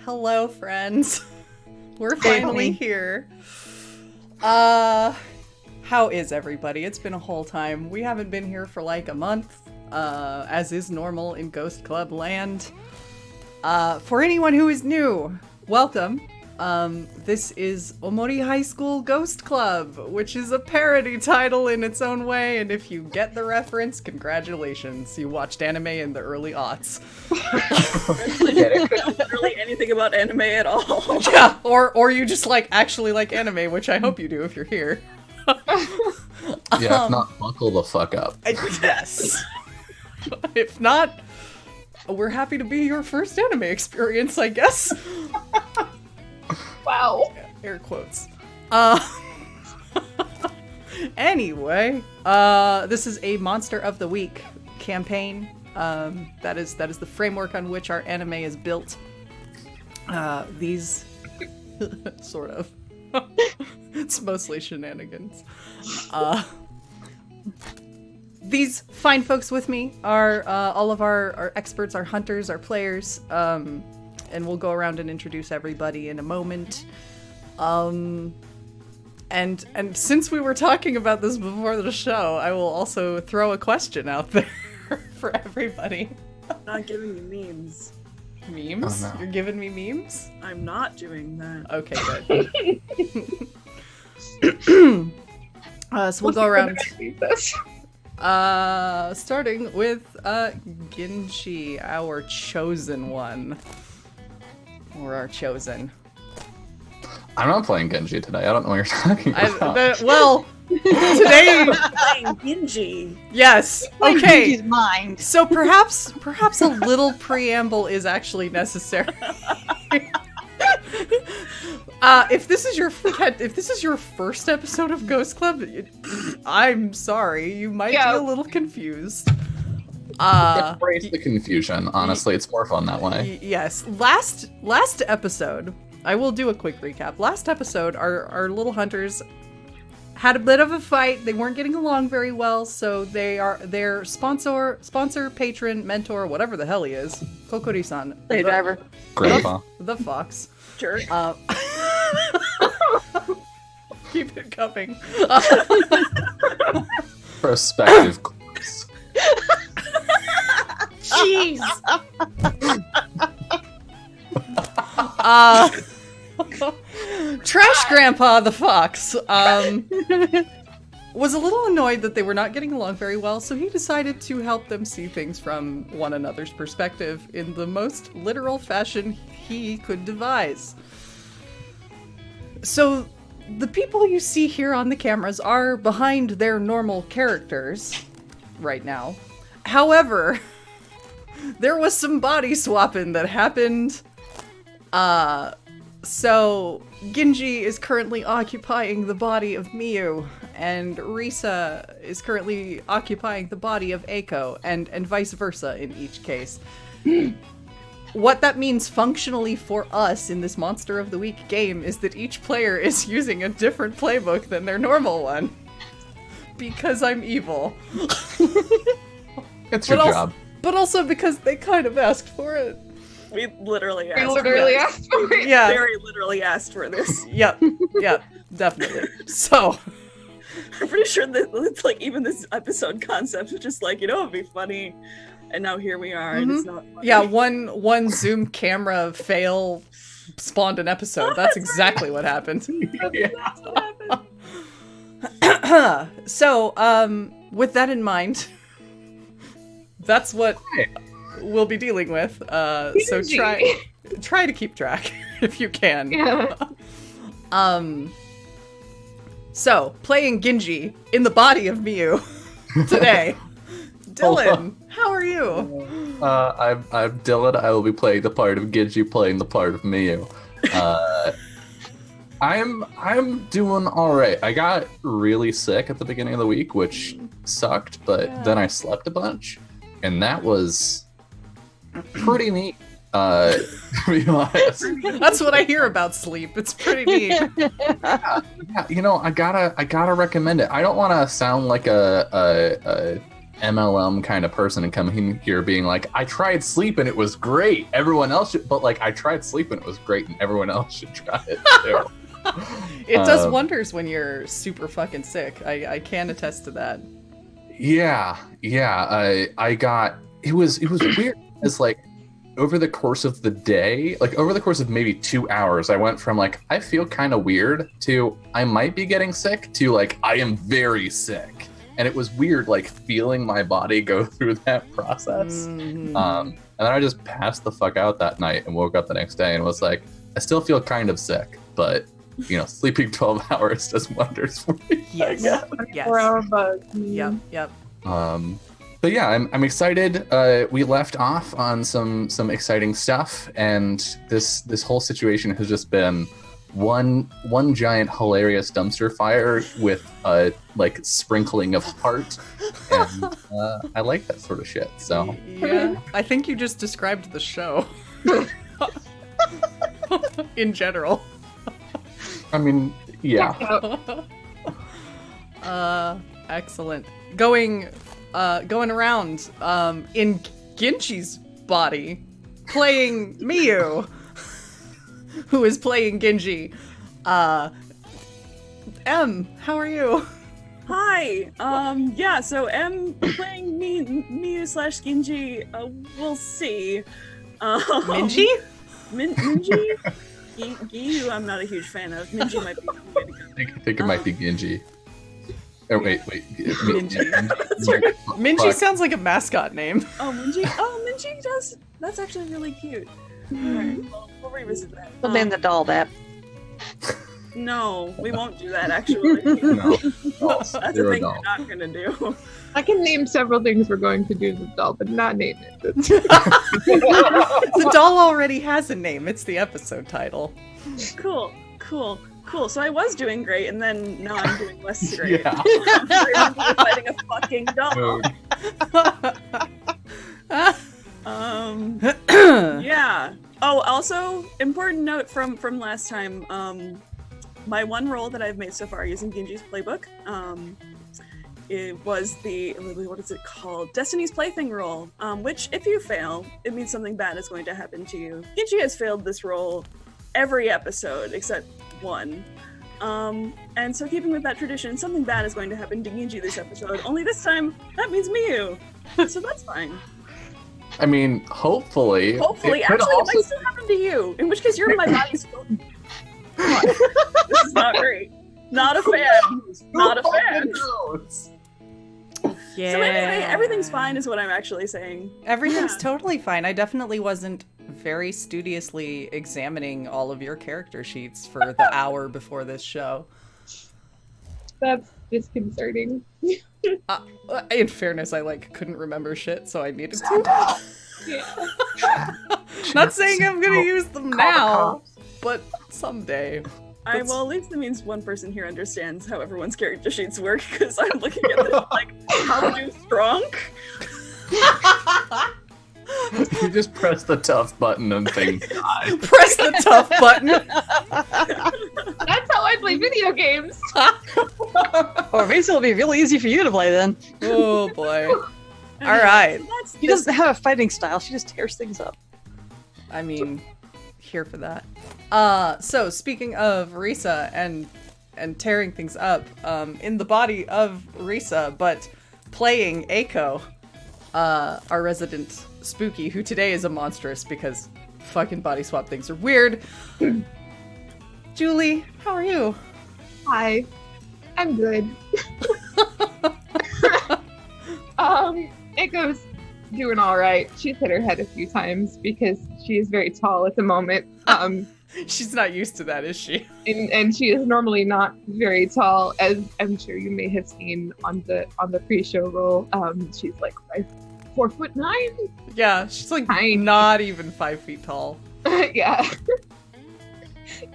Hello, friends. We're finally here. How is everybody? It's been a whole time. We haven't been here for like a month, as is normal in Ghost Club land. For anyone who is new, welcome. This is Omori High School Ghost Club, which is a parody title in its own way, and if you get the reference, congratulations. You watched anime in the early aughts. Literally anything about anime at all. Yeah, or you just actually like anime, which I hope you do if you're here. Yeah, if not, buckle the fuck up. Yes. If not, we're happy to be your first anime experience, I guess. Wow. Air quotes. Anyway, this is a Monster of the Week campaign. That is the framework on which our anime is built. These sort of. It's mostly shenanigans. These fine folks with me are all of our experts, our hunters, our players, and we'll go around and introduce everybody in a moment. And since we were talking about this before the show, I will also throw a question out there for everybody. I'm not giving you memes. Memes? Oh, no. You're giving me memes? I'm not doing that. Okay, good. So we'll go around. Starting with Genji, our chosen one. Or our chosen. I'm not playing Genji today. I don't know what you're talking about. Today. Playing Genji. Yes. Okay. Genji's mine. So perhaps a little preamble is actually necessary. If this is your first episode of Ghost Club, I'm sorry, you might be a little confused. Embrace the confusion. Honestly, it's more fun that way. Yes. Last episode, I will do a quick recap. Last episode, our little hunters had a bit of a fight. They weren't getting along very well, so their sponsor, patron, mentor, whatever the hell he is, Kokkuri-san, Play driver. Grandpa. the fox. Jerk. Keep it coming. Prospective corpse. Jeez. Trash Grandpa the fox was a little annoyed that they were not getting along very well, so he decided to help them see things from one another's perspective in the most literal fashion he could devise. So the people you see here on the cameras are behind their normal characters right now. However, there was some body swapping that happened. So Genji is currently occupying the body of Miyu, and Risa is currently occupying the body of Eiko, and vice versa in each case. What that means functionally for us in this Monster of the Week game is that each player is using a different playbook than their normal one. Because I'm evil. It's your job. But also because they kind of asked for it. We literally asked. Asked for it. Yeah. Very literally asked for this. Yep, definitely. So, I'm pretty sure that it's even this episode concept was just it'd be funny. And now here we are, and it's not funny. yeah, one Zoom camera fail spawned an episode. That's exactly what happened. That's what happened. So, with that in that's what we'll be dealing with. So try to keep track if you can. Yeah. So playing Genji in the body of Miyu today. Dylan, how are you? I'm Dylan. I will be playing the part of Genji, playing the part of Miyu. I'm doing all right. I got really sick at the beginning of the week, which sucked, but then I slept a bunch, and that was pretty neat. To be honest. That's what I hear about sleep. It's pretty neat. Yeah, I gotta recommend it. I don't want to sound like a MLM kind of person and come in here being like, I tried sleep and it was great. Everyone else should, but like I tried sleep and it was great and everyone else should try it too. It does wonders when you're super fucking sick. I can attest to that. Yeah. I got it was weird. It's like over the course of the day, like over the course of maybe 2 hours, I went from like I feel kind of weird to I might be getting sick to like I am very sick. And it was weird, like feeling my body go through that process. Mm-hmm. And then I just passed the fuck out that night and woke up the next day and was like, I still feel kind of sick, but you know, sleeping 12 hours does wonders for me. Yes. I guess. 24-hour bug. Yep. But yeah, I'm excited. We left off on some exciting stuff, and this whole situation has just been one giant hilarious dumpster fire with a like sprinkling of heart, and I like that sort of shit. So yeah, I think you just described the show in general. I mean, yeah. Excellent. Going around in Genji's body, playing Miyu, who is playing Genji. M, how are you? Hi. Yeah. So M playing Miyu / Genji. We'll see. Minji? Minji. Giyu, I'm not a huge fan of. Minji might be the way to go. I think it might be Genji. Oh wait. Minji. That's right. Minji sounds like a mascot name. Oh, Minji. Oh, Minji does. That's actually really cute. All right, we'll revisit that. We'll name the doll that. No, we won't do that. Actually, No. that's a thing we're not gonna do. I can name several things we're going to do to the doll, but not name it. The doll already has a name. It's the episode title. Cool. So I was doing great, and then now I'm doing less great. Yeah. I'm fighting a fucking doll. Yeah. Oh, also, important note from last time. My one roll that I've made so far using Genji's playbook, it was the, what is it called? Destiny's Plaything roll, which if you fail, it means something bad is going to happen to you. Genji has failed this roll every episode except one. And so keeping with that tradition, something bad is going to happen to Genji this episode, only this time, that means Miyu. So that's fine. I mean, hopefully. Hopefully, it could actually, also- it might still happen to you. In which case, you're in my body still. Come on. This is not great. Not a fan. Not a fan. Yeah. So anyway, everything's fine is what I'm actually saying. Everything's Yeah. totally fine. I definitely wasn't very studiously examining all of your character sheets for the hour before this show. That's disconcerting. In fairness, I couldn't remember shit, so I needed to. Yeah. Not saying I'm gonna use them now, but someday. Well, at least that means one person here understands how everyone's character sheets work, because I'm looking at this like, how do strong? You just press the tough button and things die. Press the tough button. That's how I play video games. Or at least it'll be really easy for you to play then. Oh boy. All right. That's She doesn't have a fighting style. She just tears things up. I mean, here for that. So speaking of Risa and tearing things up, in the body of Risa, but playing Eiko, our resident Spooky, who today is a monstrous because fucking body swap things are weird. Julie, how are you? Hi. I'm good. Echo's doing all right. She's hit her head a few times because she is very tall at the moment. She's not used to that, is she? And she is normally not very tall, as I'm sure you may have seen on the pre-show roll. She's like 4'9". Yeah, she's Tiny. not even 5 feet tall. Yeah.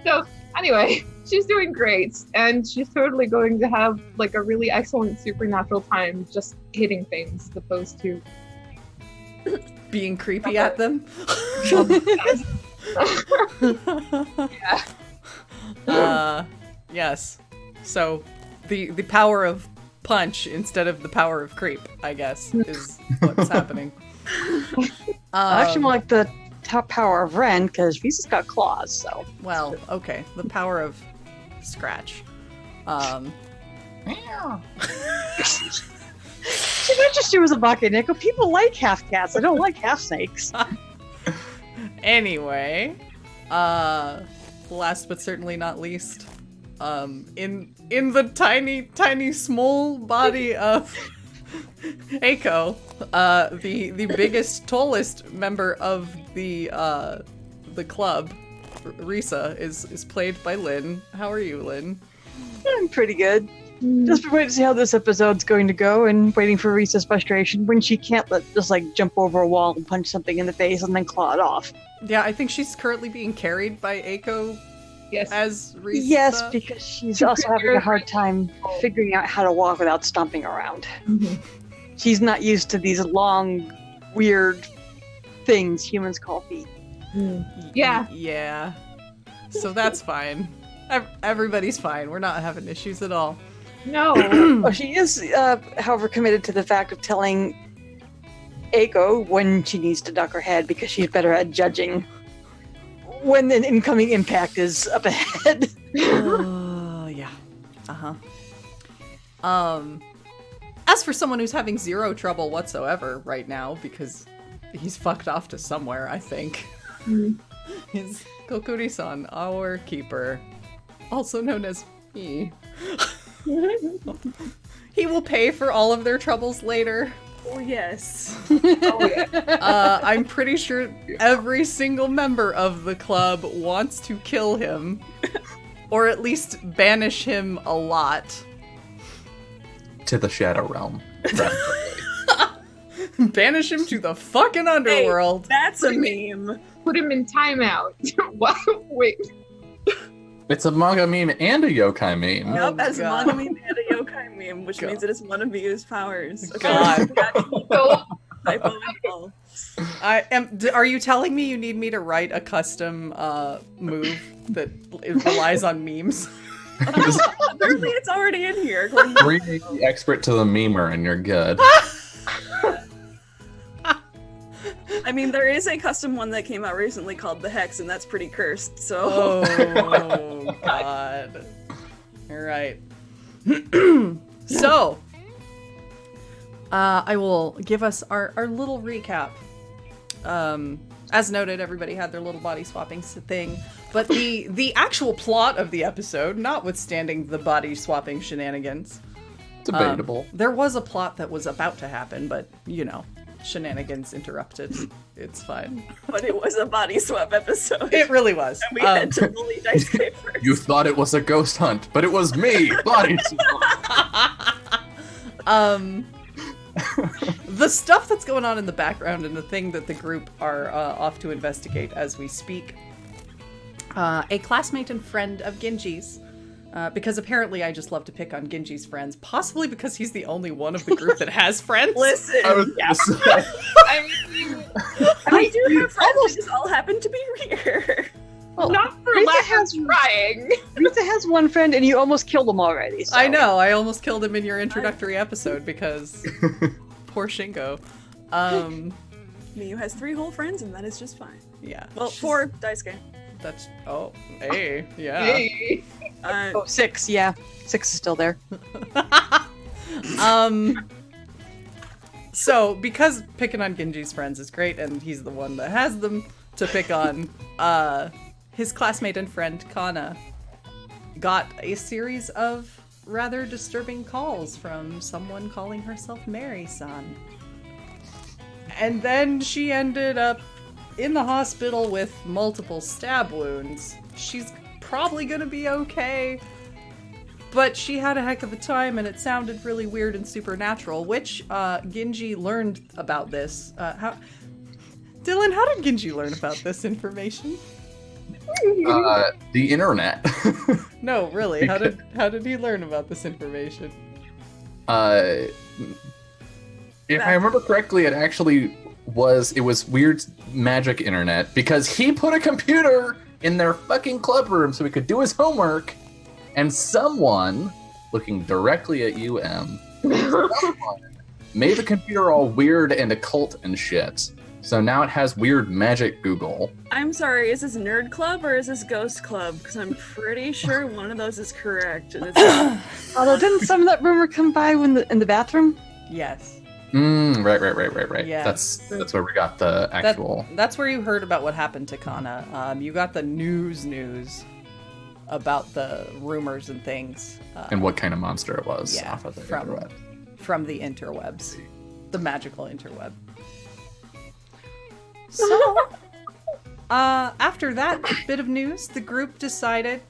So anyway, she's doing great, and she's totally going to have a really excellent supernatural time just hitting things, as opposed to Being creepy at them. yeah. Yes. So the power of punch instead of the power of creep, I guess, is what's happening. Actually, more like the top power of Ren, because Visa's got claws, so. Well, okay, the power of Scratch. She registered was a Bakeneko. People like half cats. I don't like half snakes. Anyway, last but certainly not least, in the tiny small body of Eiko, the biggest, tallest member of the club, Risa, is played by Lynn. How are you, Lynn? I'm pretty good. Just waiting to see how this episode's going to go, and waiting for Risa's frustration when she can't just jump over a wall and punch something in the face and then claw it off. Yeah, I think she's currently being carried by Eiko. Yes. As Risa. Yes, because she's also having a hard time figuring out how to walk without stomping around. Mhm. She's not used to these long, weird things humans call feet. Yeah. Yeah. So that's fine. Everybody's fine. We're not having issues at all. No. Well, she is, however, committed to the fact of telling Eiko when she needs to duck her head, because she's better at judging when an incoming impact is up ahead. Yeah. As for someone who's having zero trouble whatsoever right now, because he's fucked off to somewhere, I think, is Kokkuri-san, our keeper, also known as me. He will pay for all of their troubles later. Oh, yes. I'm pretty sure every single member of the club wants to kill him, or at least banish him a lot. To the Shadow Realm. Banish him to the fucking underworld. Hey, that's a meme. Put him in timeout. What? Wait. It's a manga meme and a yokai meme. Yep, that's a God. manga meme and a yokai meme, which God. means it is one of Miyu's powers. God. So, Typo info. Are you telling me you need me to write a custom move that relies on memes? Apparently it's already in here. according to- Bring the expert to the memer and you're good. I mean, there is a custom one that came out recently called the Hex, and that's pretty cursed, so... Oh, God. All right. So, I will give us our little recap. As noted, everybody had their little body swapping thing, but the actual plot of the episode, notwithstanding the body swapping shenanigans, Debatable. there was a plot that was about to happen, but, you know, shenanigans interrupted. It's fine. But it was a body swap episode. It really was. And we had to bully Dice K first. You thought it was a ghost hunt, but it was me, body The stuff that's going on in the background and the thing that the group are off to investigate as we speak. A classmate and friend of Genji's, because apparently I just love to pick on Genji's friends, possibly because he's the only one of the group that has friends. Listen, I was gonna say, I mean, I do have friends, they just all happen to be here. Well, not for Risa lack has- of trying. Risa has one friend, and you almost killed him already. So. I know, I almost killed him in your introductory episode because poor Shingo. Miyu has 3 whole friends, and that is just fine. Yeah. Well, she's- 4 Dice K. That's, oh, hey, yeah. Hey. Oh, 6, yeah. 6 is still there. So, because picking on Genji's friends is great, and he's the one that has them to pick on, his classmate and friend, Kana, got a series of rather disturbing calls from someone calling herself Mary-san. And then she ended up in the hospital with multiple stab wounds. She's probably gonna be okay, but she had a heck of a time, and it sounded really weird and supernatural, which Genji learned about this. Dylan, how did Genji learn about this information? the internet. No, really, how did he learn about this information? If I remember correctly, it was weird magic internet, because he put a computer in their fucking club room so he could do his homework, and someone, looking directly at you, M, Someone made the computer all weird and occult and shit. So now it has weird magic Google. I'm sorry, is this Nerd Club or is this Ghost Club? Because I'm pretty sure one of those is correct. And it's Although, didn't some of that rumor come by in the bathroom? Yes. Right. Yeah. That's where we got the actual. That's where you heard about what happened to Kana. You got the news about the rumors and things. And what kind of monster it was Yeah, off of the from interweb. the interwebs, the magical interweb. So, after that bit of news, the group decided,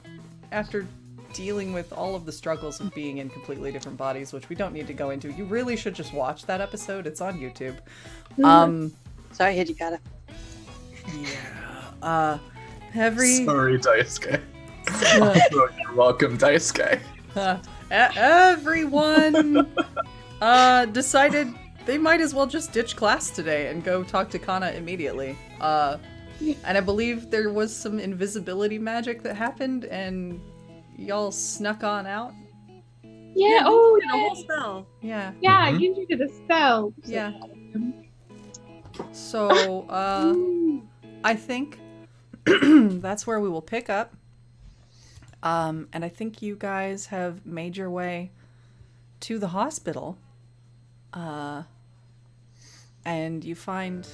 after dealing with all of the struggles of being in completely different bodies, which we don't need to go into. You really should just watch that episode. It's on YouTube. Sorry, Hijikata. Yeah. Sorry, Daisuke. You're welcome, Daisuke. Everyone decided they might as well just ditch class today and go talk to Kana immediately. And I believe there was some invisibility magic that happened, and y'all snuck on out. Yeah, a oh, whole spell. Yeah. yeah, Mhm. Genji did a spell. Yeah. So, I think that's where we will pick up. And I think you guys have made your way to the hospital. And you find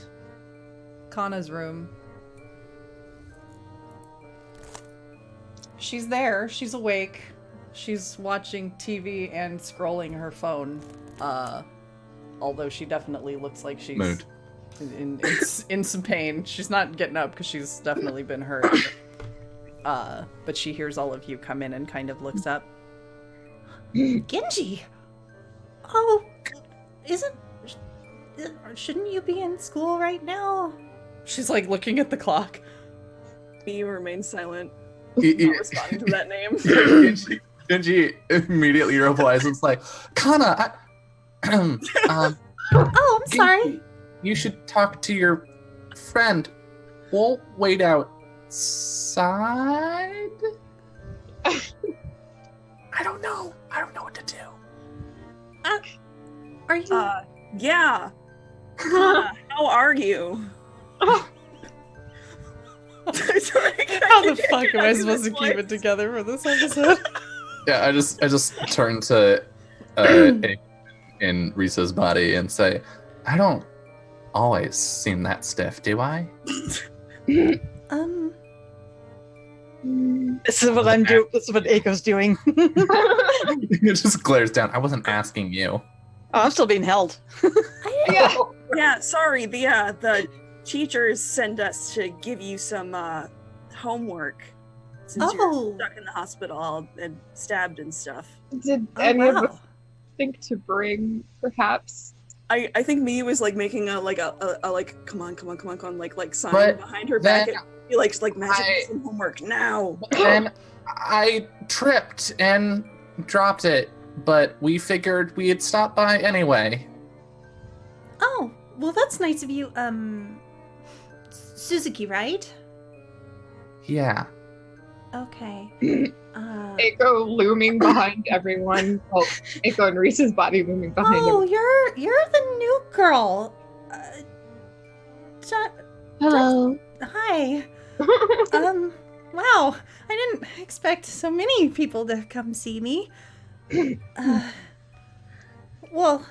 Kana's room. She's there. She's awake. She's watching TV and scrolling her phone. Although she definitely looks like she's Mood. in some pain. She's not getting up because she's definitely been hurt. But she hears all of you come in and kind of looks up. Genji! Oh, shouldn't you be in school right now? She's like looking at the clock. Me remains silent. Not Not responding to that name. Genji immediately replies, it's like, Kana, Oh, I'm sorry. you should talk to your friend. We'll wait outside? I don't know what to do. Are you? Yeah. How are you? Sorry, How the fuck am I supposed to keep it together for this episode? Yeah, I just turn to in Risa's body and say, I don't always seem that stiff, do I? This is what I'm doing. This is what Aiko's doing. It just glares down. I wasn't asking you. Oh, I'm still being held. Yeah. Yeah, sorry. The teachers send us to give you some homework since you're stuck in the hospital and stabbed and stuff. Did Oh, any of wow. us think to bring, perhaps? I think Mia was like making a come on like sign But behind her back. then And be like magic some homework now. And I tripped and dropped it, but we figured we'd stop by anyway. Oh, well, that's nice of you. Suzuki, right? Yeah. Okay. Eiko looming behind everyone. Well, Eiko and Reese's body looming behind Oh, him. you're the new girl. Hello. Hi. Wow. I didn't expect so many people to come see me. Well,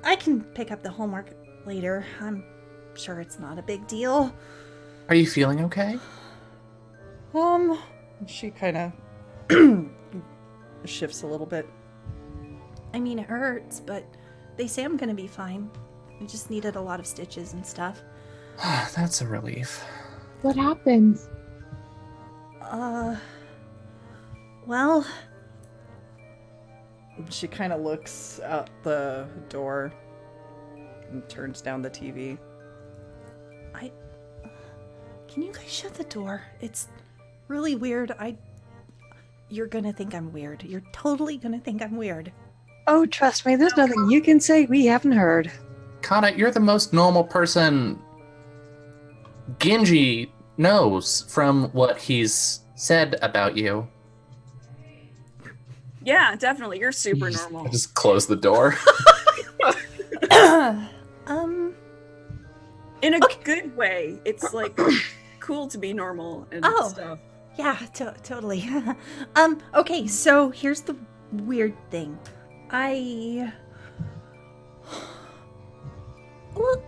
I can pick up the homework later. I'm sure it's not a big deal. Are you feeling okay? She kind of shifts a little bit. I mean, it hurts, but they say I'm gonna be fine. I just needed a lot of stitches and stuff. That's a relief. What happened? Well, She kind of looks out the door and turns down the TV. can you guys shut the door? It's really weird. You're gonna think I'm weird. You're totally gonna think I'm weird. Oh, trust me, there's nothing you can say we haven't heard. Kana, you're the most normal person Genji knows from what he's said about you. Yeah, definitely. You're super I normal. just close the door. In a good way. It's like cool to be normal and stuff. Yeah, totally. Okay, so here's the weird thing. Well,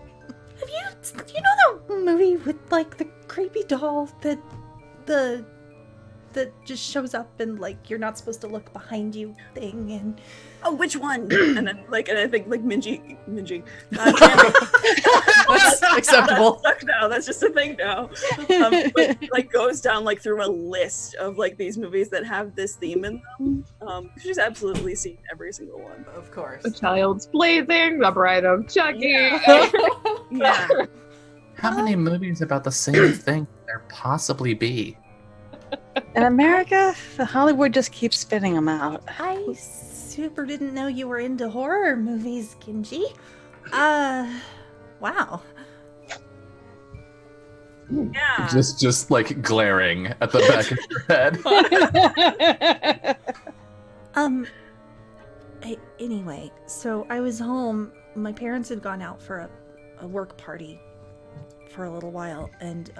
you know the movie with like the creepy doll that just shows up and like you're not supposed to look behind you thing and Oh, which one? And then and I think like Minji. God damn it. That's acceptable. That's stuck now. That's just a thing now. Like goes down like through a list of like these movies that have this theme in them. She's absolutely seen every single one. Of course. The Child's Blazing, The Bride of Chucky. Yeah. How many movies about the same thing could there possibly be? In America, Hollywood just keeps spitting them out. I super didn't know you were into horror movies, Genji. Wow. Yeah. Just like glaring at the back of your head. Anyway, so I was home. My parents had gone out for a work party for a little while, and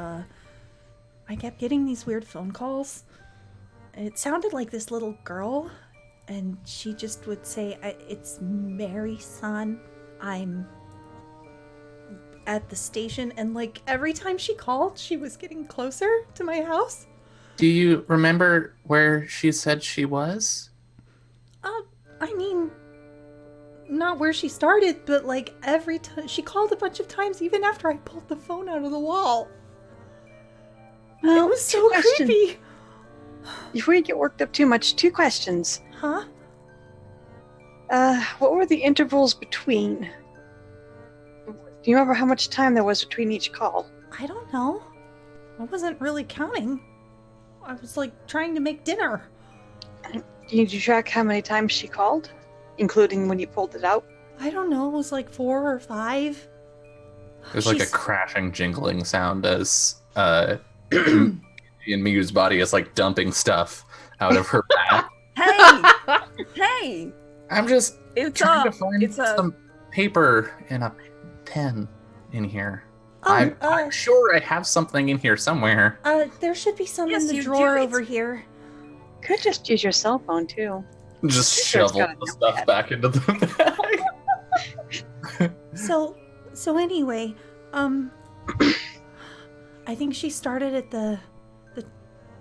I kept getting these weird phone calls. And it sounded like this little girl, and she just would say, "It's Mary, son. I'm at the station." And like every time she called, she was getting closer to my house. Do you remember where she said she was? I mean, not where she started, but like every time she called a bunch of times, even after I pulled the phone out of the wall. Well, It was so creepy. Before you get worked up too much, 2 questions. Huh? What were the intervals between? Do you remember how much time there was between each call? I don't know. I wasn't really counting. I was like trying to make dinner. Did you track how many times she called, including when you pulled it out? I don't know. It was like 4 or 5. There's like a crashing, jingling sound as and Miyu's body is like dumping stuff out of her back. Hey! I'm just It's trying to find a some paper and a pen in here. Oh, I'm sure I have something in here somewhere. there should be some Yes, in the you drawer do. over here. Could just use your cell phone too. Just Sure, it's shovel got a the stuff notepad. back into the bag. So anyway, I think she started at the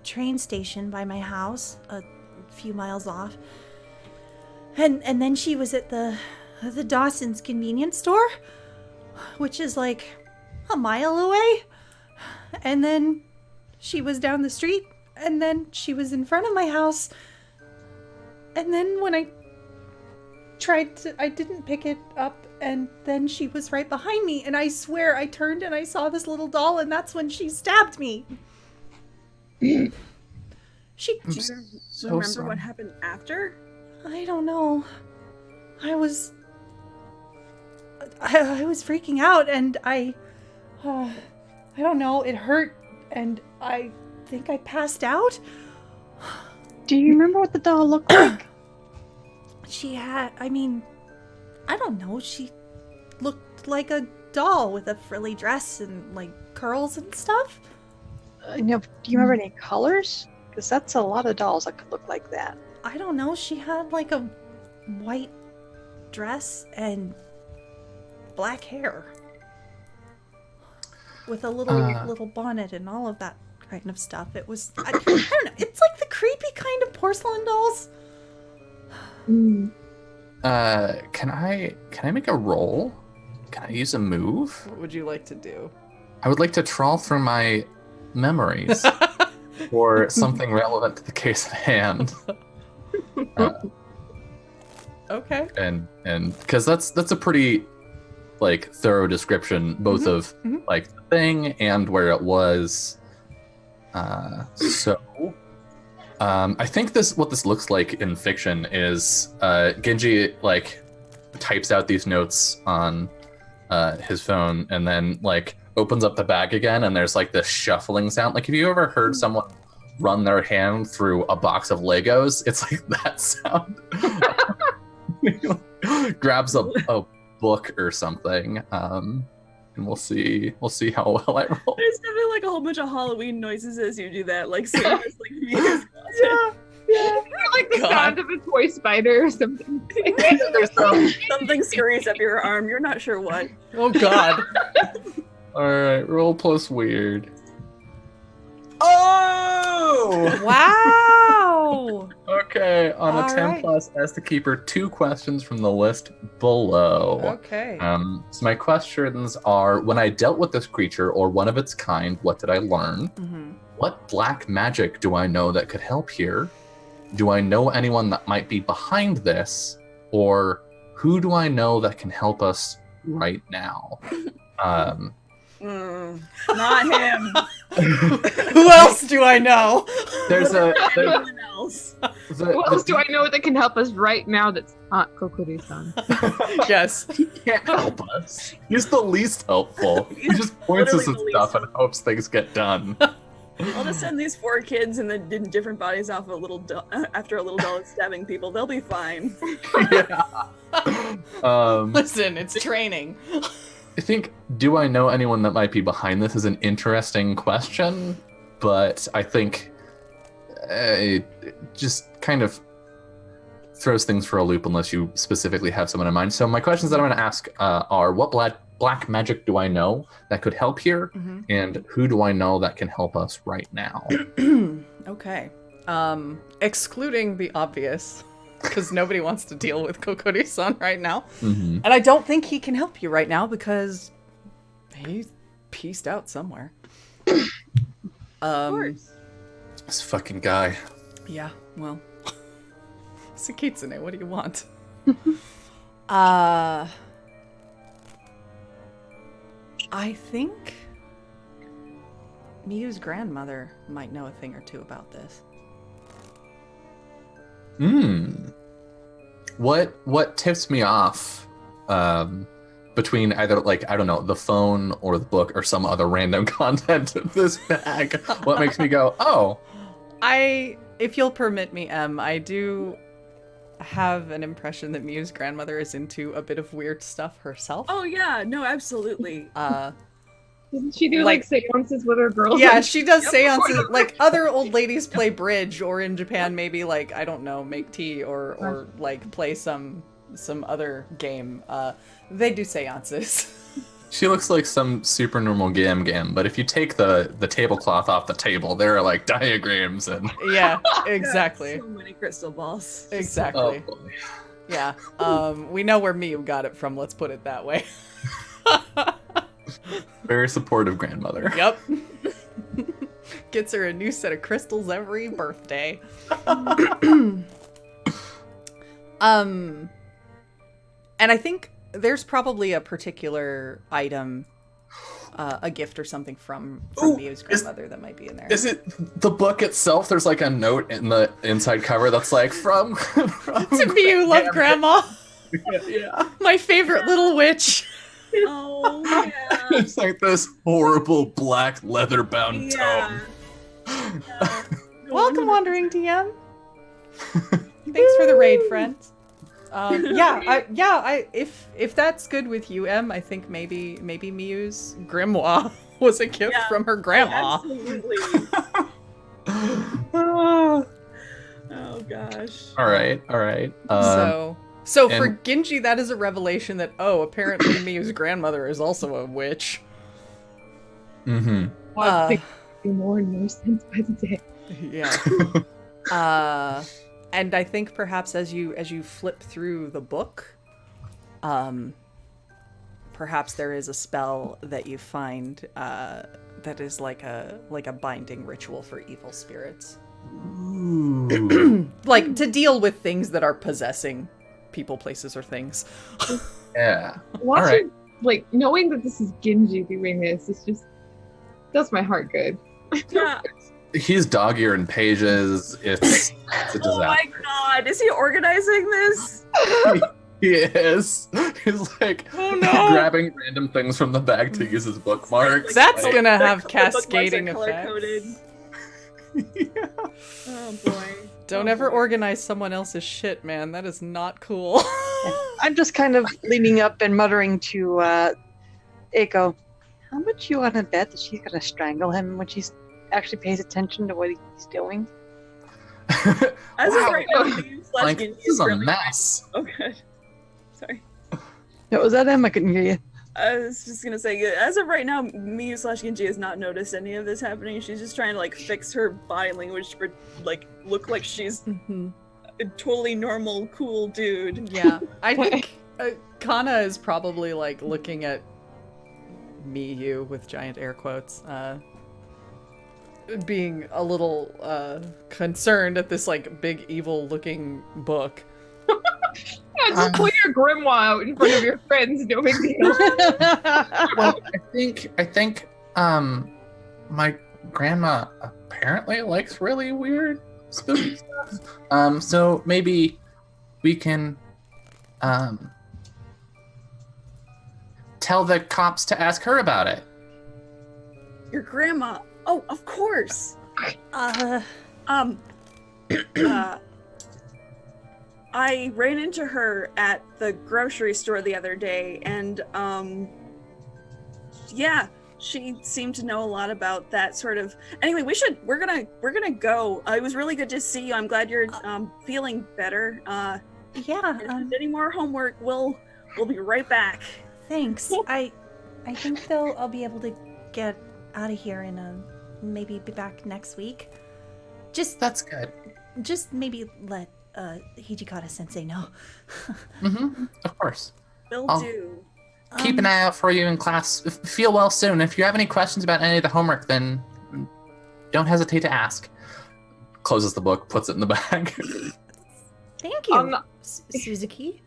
train station by my house, a few miles off. And then she was at the Dawson's convenience store, which is like a mile away. And then she was down the street, and then she was in front of my house. And then when I didn't pick it up, and then she was right behind me, and I swear I turned and I saw this little doll, and that's when she stabbed me. She, Do you So remember sorry. what happened after? I don't know. I was freaking out, and I don't know, it hurt, and I think I passed out. Do you remember what the doll looked like? I don't know, she looked like a doll with a frilly dress and like curls and stuff. Do you remember any colors? Because that's a lot of dolls that could look like that. I don't know, she had like a white dress and black hair with a little bonnet and all of that kind of stuff. It was, I don't know, it's like the creepy kind of porcelain dolls. Can I make a roll? Can I use a move? What would you like to do? I would like to trawl through my memories for something relevant to the case at hand. Okay. And because that's a pretty like thorough description both of like the thing and where it was. I think what this looks like in fiction is Genji like types out these notes on his phone and then like opens up the bag again, and there's like this shuffling sound. Like, have you ever heard someone run their hand through a box of Legos. It's like that sound. Grabs a book or something, and we'll see how well I roll. There's definitely like a whole bunch of Halloween noises as you do that, like seeing this like music. Yeah. Like the sound of a toy spider or something. Something scurries up your arm. You're not sure what. Oh God. All right, roll plus weird. Oh! Wow. Okay, on a All 10 right. plus as the keeper, 2 questions from the list below. Okay. So my questions are: when I dealt with this creature or one of its kind, what did I learn? Mm-hmm. What black magic do I know that could help here? Do I know anyone that might be behind this? Or who do I know that can help us right now? Not him. Who else do I know? There's Anyone else. Who else do I know that can help us right now that's not Kokkuri-san? Yes. He can't help us. He's the least helpful. He He's just points us at literally the stuff least and hopes things get done. I'll just send these 4 kids in different bodies off after a little doll is stabbing people. They'll be fine. Yeah. Listen, it's training. I think, do I know anyone that might be behind this is an interesting question, but I think it just kind of throws things for a loop unless you specifically have someone in mind. So my questions that I'm going to ask are, what black magic do I know that could help here? Mm-hmm. And who do I know that can help us right now? Okay. Excluding the obvious, because nobody wants to deal with Kokkuri-san right now. Mm-hmm. And I don't think he can help you right now because he's pieced out somewhere. Of course. This fucking guy. Yeah, well. Sakitsune, what do you want? I think Miyu's grandmother might know a thing or two about this. What tips me off between either, like, I don't know, the phone or the book or some other random content in this bag? What makes me go, oh. If you'll permit me, Em, I do have an impression that Miyu's grandmother is into a bit of weird stuff herself. Oh yeah, no, absolutely. Doesn't she do like seances with her girls? Yeah, she does Yep. seances. Like other old ladies play bridge, or in Japan maybe like, I don't know, make tea or like play some other game. They do seances. She looks like some super normal gam, but if you take the tablecloth off the table, there are like diagrams and... Yeah, exactly. So many crystal balls. Exactly. Oh, boy. Yeah. We know where Miyu got it from, let's put it that way. Very supportive grandmother. Yep. Gets her a new set of crystals every birthday. And I think there's probably a particular item, a gift or something from Miyu's grandmother that might be in there. Is it the book itself? There's like a note in the inside cover that's like, from To Miyu, love grandma. Yeah. My favorite little witch. Oh yeah. It's like this horrible black leather-bound tome. Yeah. Welcome, Wandering DM. Thanks for the raid, friends. If that's good with you, Em, I think maybe Miyu's grimoire was a gift from her grandma. Absolutely. Oh gosh. All right. So for and- Genji, that is a revelation that, apparently Miyu's grandmother is also a witch. Mm-hmm. Well, I think more and more sense by the day. Yeah. And I think perhaps as you flip through the book, perhaps there is a spell that you find that is like a binding ritual for evil spirits. Ooh. Like to deal with things that are possessing people, places, or things. Yeah. Watching, like, knowing that this is Genji doing this, it's just does my heart good. Yeah. He's dog-earing pages. It's a disaster. Oh my god, is he organizing this? He is. He's like grabbing random things from the bag to use as bookmarks. That's Like, gonna have The bookmarks are cascading effects. color-coded. Oh boy. Don't ever organize someone else's shit, man. That is not cool. I'm just kind of leaning up and muttering to Eiko, how much you want to bet that she's going to strangle him when she actually pays attention to what he's doing? As Wow. of right now, you slash Like, Genji this is a really mess. Oh good. Sorry. What was that, Em? I couldn't hear you. I was just gonna say, as of right now, Miyu slash Genji has not noticed any of this happening. She's just trying to like fix her body language for like look like she's Mhm. a totally normal, cool dude. Yeah, I think Kana is probably like looking at Miyu with giant air quotes, being a little concerned at this like big evil looking book. Yeah, just pull your grimoire out in front of your friends. No big deal. Well, I think my grandma apparently likes really weird spooky stuff. So maybe we can tell the cops to ask her about it. Your grandma. Oh, of course. Uh, I ran into her at the grocery store the other day, and yeah, she seemed to know a lot about that sort of. Anyway, we're gonna go. It was really good to see you. I'm glad you're feeling better. yeah, If there's any more homework, we'll be right back. thanks. I think though I'll be able to get out of here in maybe be back next week. That's good. Just maybe let Hijikata Sensei know. Mm-hmm. Of course. Will I'll- do. Keep an eye out for you in class. Feel well soon. If you have any questions about any of the homework, then don't hesitate to ask. Closes the book, puts it in the bag. Thank you, Suzuki.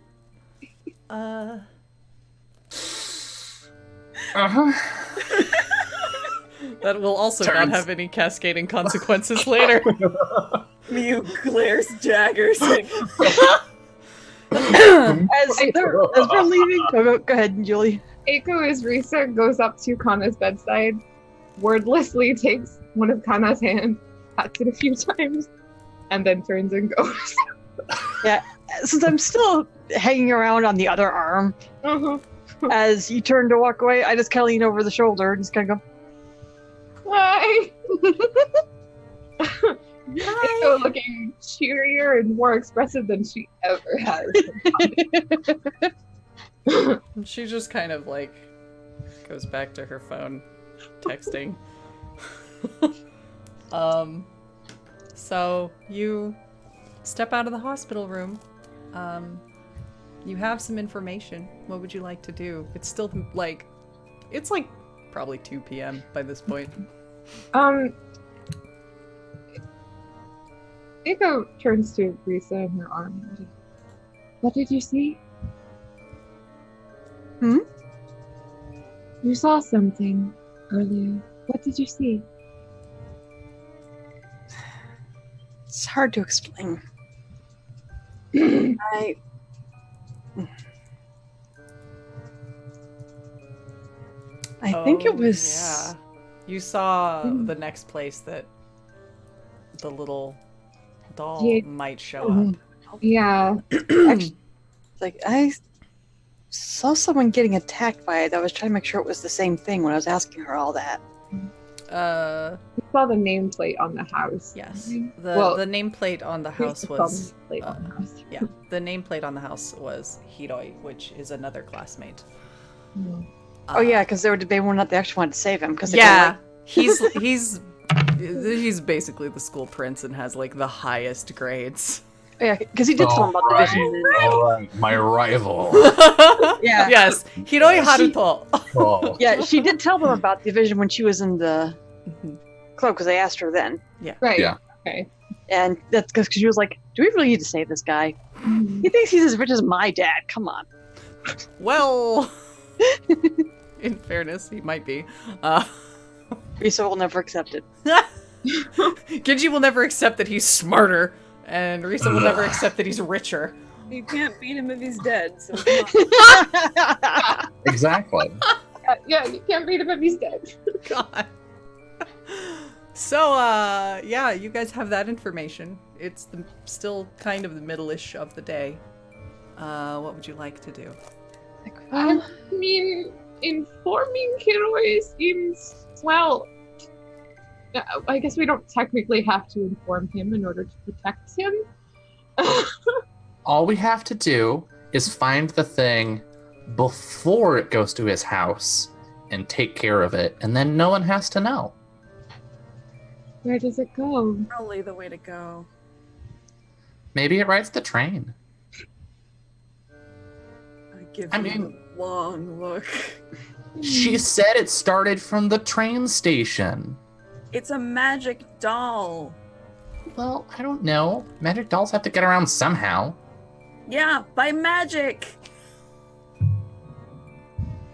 Uh-huh. That will also not Turns. have any cascading consequences later. Miyu glares daggers. As they're leaving, go ahead, Julie. Eiko, as Risa goes up to Kana's bedside, wordlessly takes one of Kana's hands, pats it a few times, and then turns and goes. Since I'm still hanging around on the other arm, Uh-huh. as you turn to walk away, I just kind of lean over the shoulder and just kind of go, Hi! Eiko looking cheerier and more expressive than she ever has. She just kind of like goes back to her phone, texting. So you step out of the hospital room. You have some information. What would you like to do? It's still like, it's like probably 2 p.m. by this point. Eiko turns to Risa in her arm. What did you see? Hmm? You saw something earlier. What did you see? it's hard to explain. I think it was. Yeah. You saw the next place that the little doll Yeah. might show up. Yeah. Actually, like I saw someone getting attacked by it. I was trying to make sure it was the same thing when I was asking her all that. You saw the nameplate on the house. Yes. Mhm. The nameplate on the house Risa saw was the nameplate on the house. yeah. The nameplate on the house was Hiroi, which is another classmate. Mm. Oh yeah, because they actually wanted to save him because Yeah. He's basically the school prince and has like the highest grades. because he did tell him about the vision. Alright, my rival. Yeah. Yes. Hiroi She- Haruto. Oh. Yeah, she did tell them about the vision when she was in the club because they asked her then, Right. Yeah. Okay. and that's because she was like, "Do we really need to save this guy? He thinks he's as rich as my dad. Come on." Well, in fairness, he might be. Risa will never accept it. Genji will never accept that he's smarter, and Risa will never accept that he's richer. You can't beat him if he's dead. So come on. Exactly. Yeah, you can't beat him if he's dead. God. So, yeah, you guys have that information. It's still kind of the middle-ish of the day. What would you like to do? I mean, informing Kiroi seems, well, I guess we don't technically have to inform him in order to protect him. All we have to do is find the thing before it goes to his house and take care of it, and then no one has to know. Where does it go? Probably the way to go. Maybe it rides the train. I mean, a long look. She said it started from the train station. It's a magic doll. Well, I don't know. Magic dolls have to get around somehow. Yeah, by magic.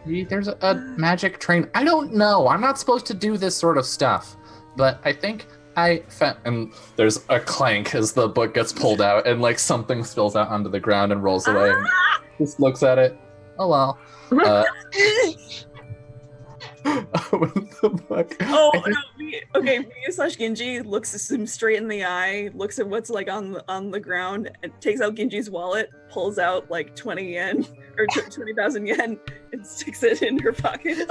Maybe there's a magic train. I don't know. I'm not supposed to do this sort of stuff. But I think I found... And there's a clank as the book gets pulled out and like something spills out onto the ground and rolls away. And just looks at it. Oh, well. With the book. Oh, no. Me/Genji looks him straight in the eye, looks at what's like on the ground, and takes out Genji's wallet, pulls out like 20 yen, or 20,000 yen, and sticks it in her pocket.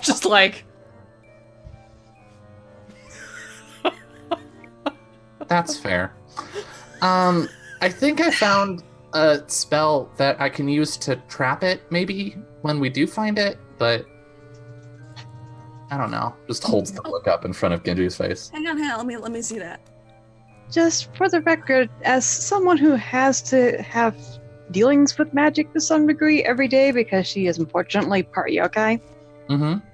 Just like... That's fair. I think I found a spell that I can use to trap it, maybe, when we do find it, but I don't know. Just holds the book up in front of Genji's face. Hang on, let me see that. Just for the record, as someone who has to have dealings with magic to some degree every day because she is unfortunately part yokai, Mm-hmm.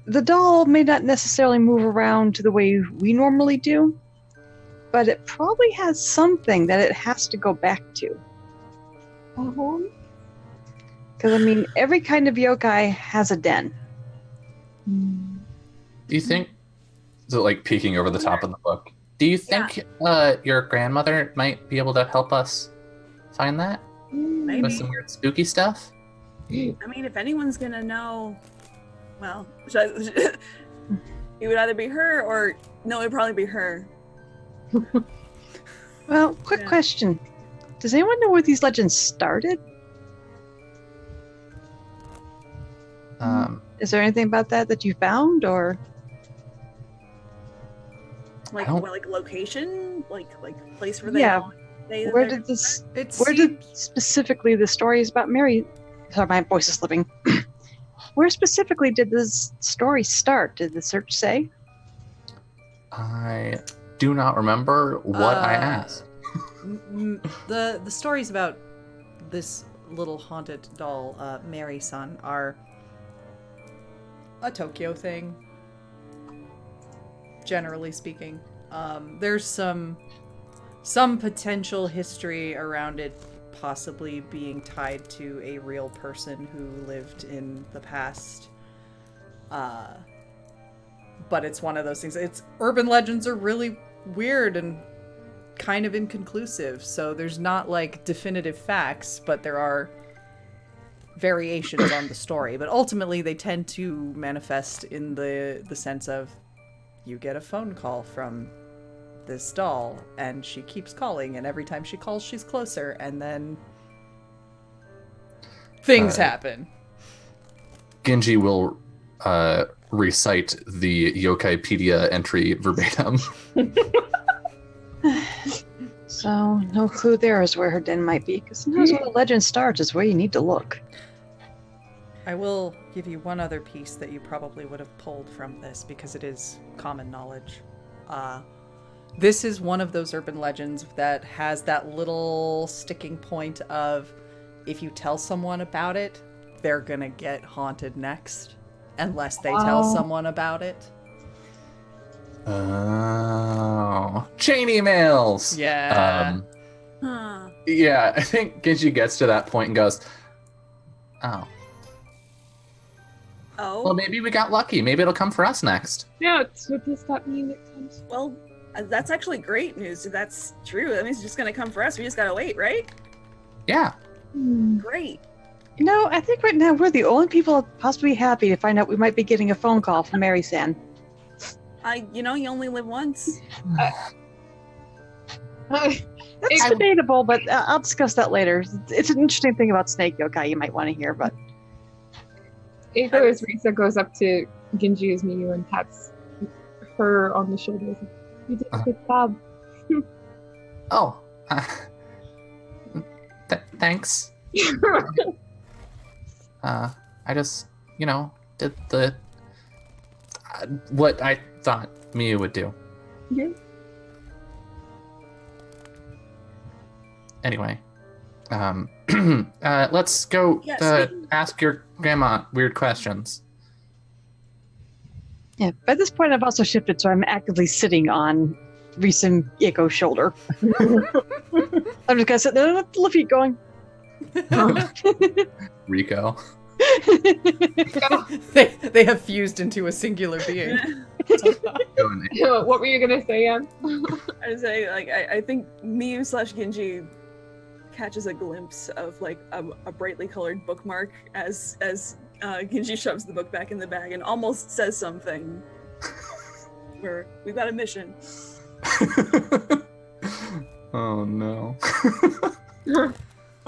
the doll may not necessarily move around to the way we normally do, but it probably has something that it has to go back to. Because, I mean, every kind of yokai has a den. Do you think, so like peeking over the top of the book, do you think your grandmother might be able to help us find that? Maybe. With some weird spooky stuff? I mean, if anyone's gonna know, well, it would either be her or no, it'd probably be her. Well, quick question. Does anyone know where these legends started? Is there anything about that you found, or? Like location, like place where they say that Where they're- did this? It's Where did specifically the stories about Mary? Sorry, my voice is slipping. Where specifically did this story start? Did the search say? I do not remember what I asked. The stories about this little haunted doll, Mary-san, are a Tokyo thing, generally speaking. There's some potential history around it possibly being tied to a real person who lived in the past. But it's one of those things. Urban legends are really weird and kind of inconclusive, so there's not like definitive facts, but there are variations on the story. But ultimately they tend to manifest in the sense of you get a phone call from this doll and she keeps calling, and every time she calls she's closer, and then things happen. Genji will recite the Yokaipedia entry verbatim. So, no clue there as where her den might be, because sometimes when a legend starts is where you need to look. I will give you one other piece that you probably would have pulled from this, because it is common knowledge. This is one of those urban legends that has that little sticking point of, if you tell someone about it, they're gonna get haunted next, unless they tell someone about it. Oh, chain emails. Yeah. Yeah, I think Genji gets to that point and goes, oh. Well, maybe we got lucky. Maybe it'll come for us next. Yeah, so does that mean it comes? Well, that's actually great news. If that's true, that means it's just gonna come for us. We just gotta wait, right? Yeah. Great. I think right now we're the only people possibly happy to find out we might be getting a phone call from Mary-san. You only live once. It's debatable, but I'll discuss that later. It's an interesting thing about snake yokai you might want to hear, but... Eiko as Risa goes up to Genji as Miyu and taps her on the shoulder. You did a good job. Oh, thanks. I just, did the what I thought Miyu would do. Yeah. Anyway, let's go ask your grandma weird questions. Yeah, by this point I've also shifted, so I'm actively sitting on Risa and Eiko's shoulder. I'm just gonna sit there, let the feet going. Rico. they have fused into a singular being. What were you gonna say, Anne? I was saying, I think Miyu / Genji catches a glimpse of a brightly colored bookmark as Genji shoves the book back in the bag and almost says something. We've got a mission. Oh no.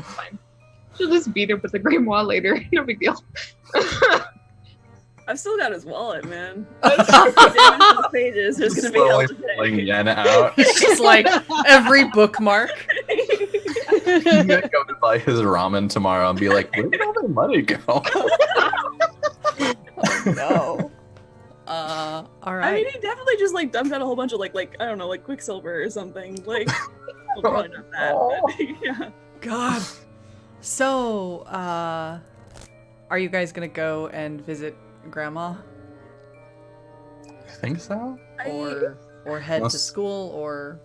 Fine. She'll just beat up with the grimoire later. No big deal. I've still got his wallet, man. The pages. There's gonna be hell to pulling yen out. It's just like every bookmark. He's gonna go to buy his ramen tomorrow and be like, where did all my money go? Oh no. All right. I mean, he definitely just dumped out a whole bunch of I don't know, Quicksilver or something. Well, probably not that, but yeah. God. So, are you guys gonna go and visit Grandma, I think so. or head to school, or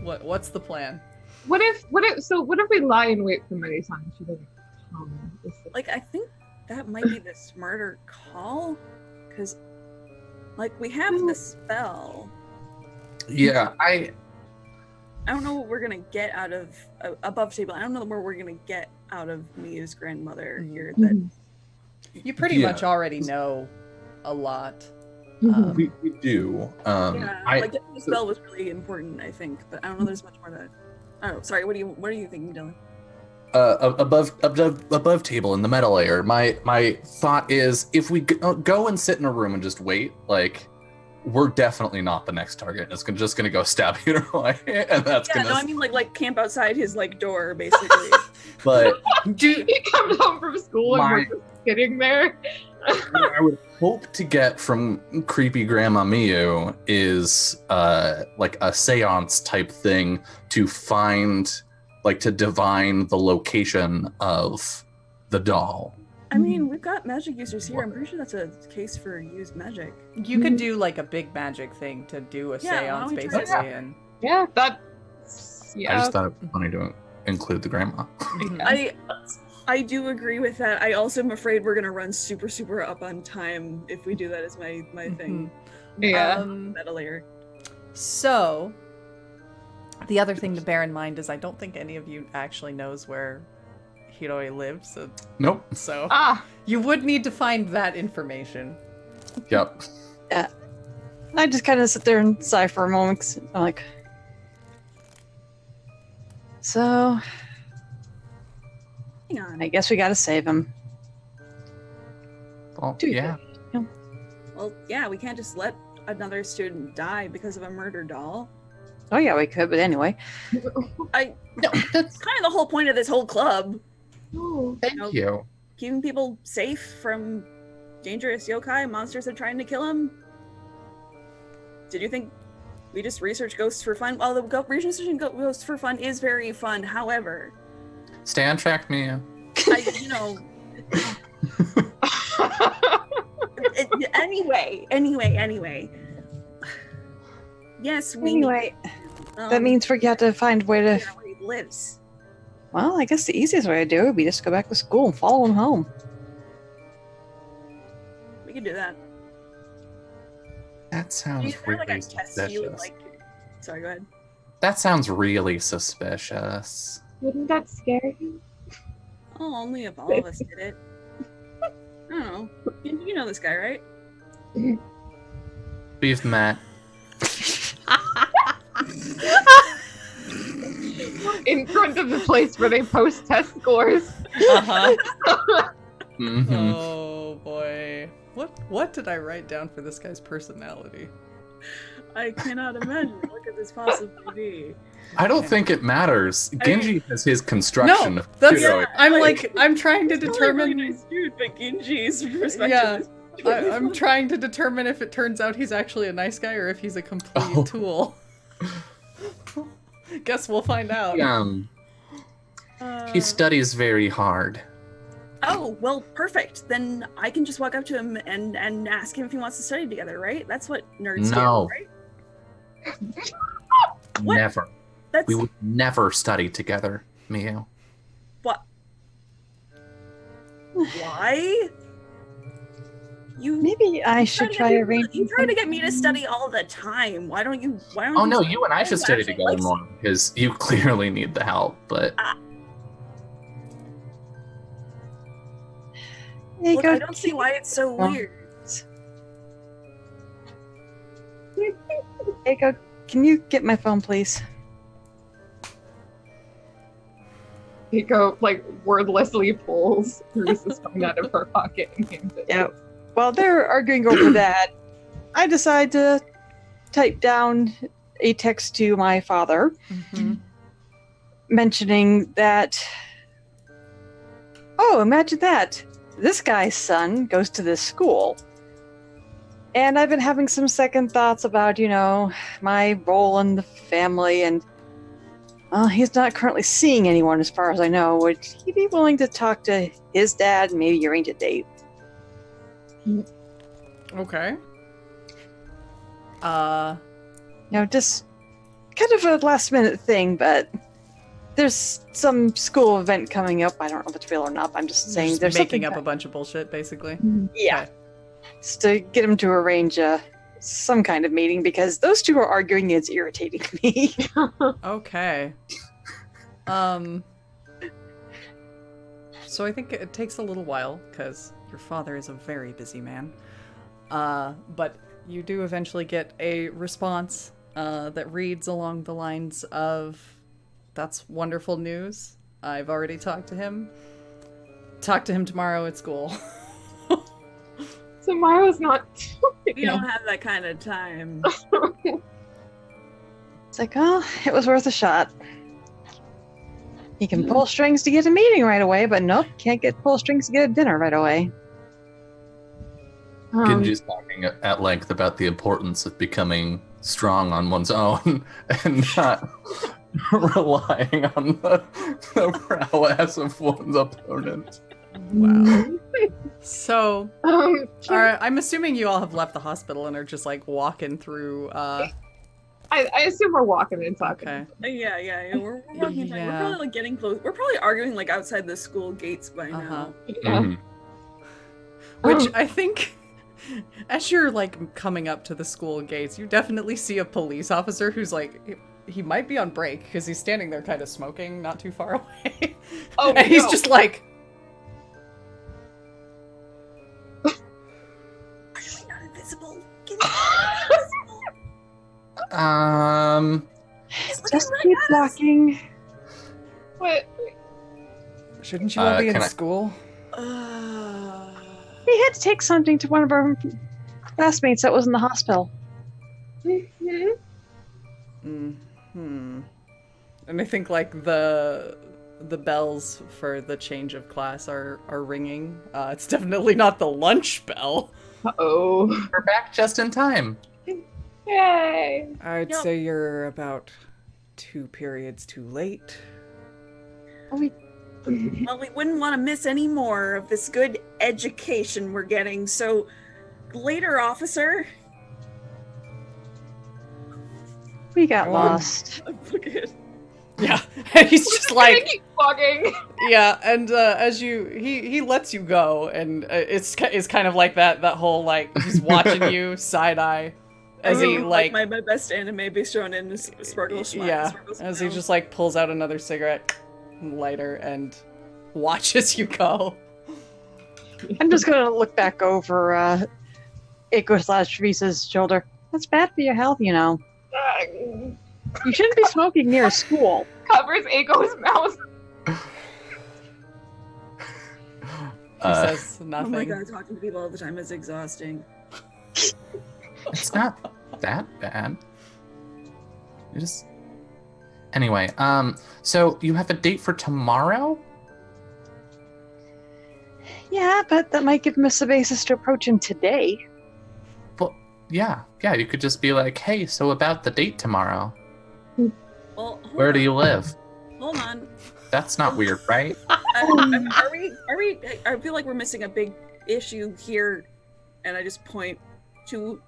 what's the plan? What if we lie in wait for Mary-san and she doesn't come? I think that might be the smarter call, because we have the spell. Yeah, I don't know what we're gonna get out of above table. I don't know where we're gonna get out of Miyu's grandmother here. That you pretty much already know a lot. we do. The spell was really important, I think, but I don't know. There's much more to. I don't know. Sorry. What are you thinking, Dylan? Above table in the meta layer. My thought is, if we go and sit in a room and just wait, we're definitely not the next target. It's just gonna go stab you and that's gonna. No, I mean camp outside his door, basically. But he comes home from school and we're just sitting there. What I would hope to get from creepy Grandma Miyu is a seance type thing to find, to divine the location of the doll. I mean, we've got magic users here. I'm pretty sure that's a case for use magic. You could do a big magic thing to do a seance, basically. And yeah, I just thought it was funny to include the grandma. I do agree with that. I also am afraid we're gonna run super, super up on time if we do that as my thing. Yeah. Meta layer. So, the other thing to bear in mind is I don't think any of you actually knows where Hiroi lives. So, nope. So you would need to find that information. Yep. Yeah. I just kind of sit there and sigh for a moment. 'Cause I'm like, so Hang on. I guess we gotta save him. Well, yeah. Well, yeah, we can't just let another student die because of a murder doll. Oh yeah, we could, but anyway. No, that's kind of the whole point of this whole club. Oh. Thank you. Keeping people safe from dangerous yokai, monsters that are trying to kill them. Did you think we just research ghosts for fun? Well, the researching ghosts for fun is very fun. However, stay on track, Mia. Anyway. Yes, we. Anyway, that means we got to find a way to. Where he lives. Well, I guess the easiest way to do it would be just go back to school and follow him home. We could do that. That sounds really suspicious. Sorry, go ahead. That sounds really suspicious. Wouldn't that scare you? Oh, only if all of us did it. I don't know. You know this guy, right? Beef Matt. In front of the place where they post test scores. Uh-huh. Mm-hmm. Oh boy. What did I write down for this guy's personality? I cannot imagine what could this possibly be. I don't think it matters. Genji has his construction. No, of that's heroic. I'm trying to He's probably a really determine. nice dude, but Genji's perspective Yeah, is I'm trying to determine if it turns out he's actually a nice guy or if he's a complete Oh. tool. Guess we'll find out. He studies very hard. Oh, well, perfect. Then I can just walk up to him and ask him if he wants to study together, right? That's what nerds No. do, right? What? Never. That's We would never study together, Mio. what. Why? You Maybe I should try arranging. You try to get me to study all the time. Why don't you? Why don't? Oh no, study you and I should all study the together actual more because you clearly need the help. But Hey, Look, go. I don't see why it's so Oh. weird. Hey, go. Can you get my phone, please? Hiko, like, wordlessly pulls Teresa's phone out of her pocket and hands it. Yeah. While they're arguing over that, I decide to type down a text to my father Mhm. mentioning that. Oh, imagine that! This guy's son goes to this school. And I've been having some second thoughts about, my role in the family, and he's not currently seeing anyone as far as I know. Would he be willing to talk to his dad and maybe arrange a date? Okay. Just kind of a last minute thing, but there's some school event coming up. I don't know if it's real or not, but I'm just saying Just there's making something up a bunch of bullshit, basically. Yeah. Okay. Just to get him to arrange some kind of meeting because those two are arguing. It's irritating me. Okay. So I think it takes a little while because your father is a very busy man. But you do eventually get a response that reads along the lines of, "That's wonderful news. I've already talked to him. Talk to him tomorrow at school." Tomorrow's not. We don't have that kind of time. It's like, oh, it was worth a shot. He can pull strings to get a meeting right away, but nope, can't pull strings to get a dinner right away. Genji's talking at length about the importance of becoming strong on one's own and not relying on the prowess of one's opponent. Wow. So, Can- I'm assuming you all have left the hospital and are just like walking through. I assume we're walking and talking. Okay. Yeah. We're walking. We're Yeah. probably like getting close. We're probably arguing like outside the school gates by Uh-huh. now. Yeah. Mhm. Which I think, as you're like coming up to the school gates, you definitely see a police officer who's like, he might be on break because he's standing there kind of smoking not too far away. Oh, And he's no. just like, Are you not invisible? Can you He's looking Just right keep at us. walking. What? shouldn't you all be in can I- school? We had to take something to one of our classmates that was in the hospital. Mhm. Hmm. And I think like the bells for the change of class are ringing. It's definitely not the lunch bell. Uh-oh. We're back just in time. Yay. I'd Yep. say you're about 2 periods too late. Well, we wouldn't want to miss any more of this good education we're getting. So, later, officer. We got Go on. lost. Look at Yeah, and he's just like, Keep walking. yeah, and as he lets you go, and it's kind of like that whole like he's watching you side eye as he like my best anime bistro in Sparkle Smile. yeah, Sparkle as he Smile. just like pulls out another cigarette lighter and watch as you go. I'm just gonna look back over Eiko/Risa's shoulder. That's bad for your health, you know. You shouldn't be smoking near a school. Covers Aiko's mouth. She says nothing. Oh my god, talking to people all the time is exhausting. It's not that bad. You just... Anyway, so you have a date for tomorrow? Yeah, but that might give him a basis to approach him today. Well, yeah, you could just be like, hey, so about the date tomorrow. Well, Where do you live? Hold on. That's not weird, right? Are we? I feel like we're missing a big issue here, and I just point to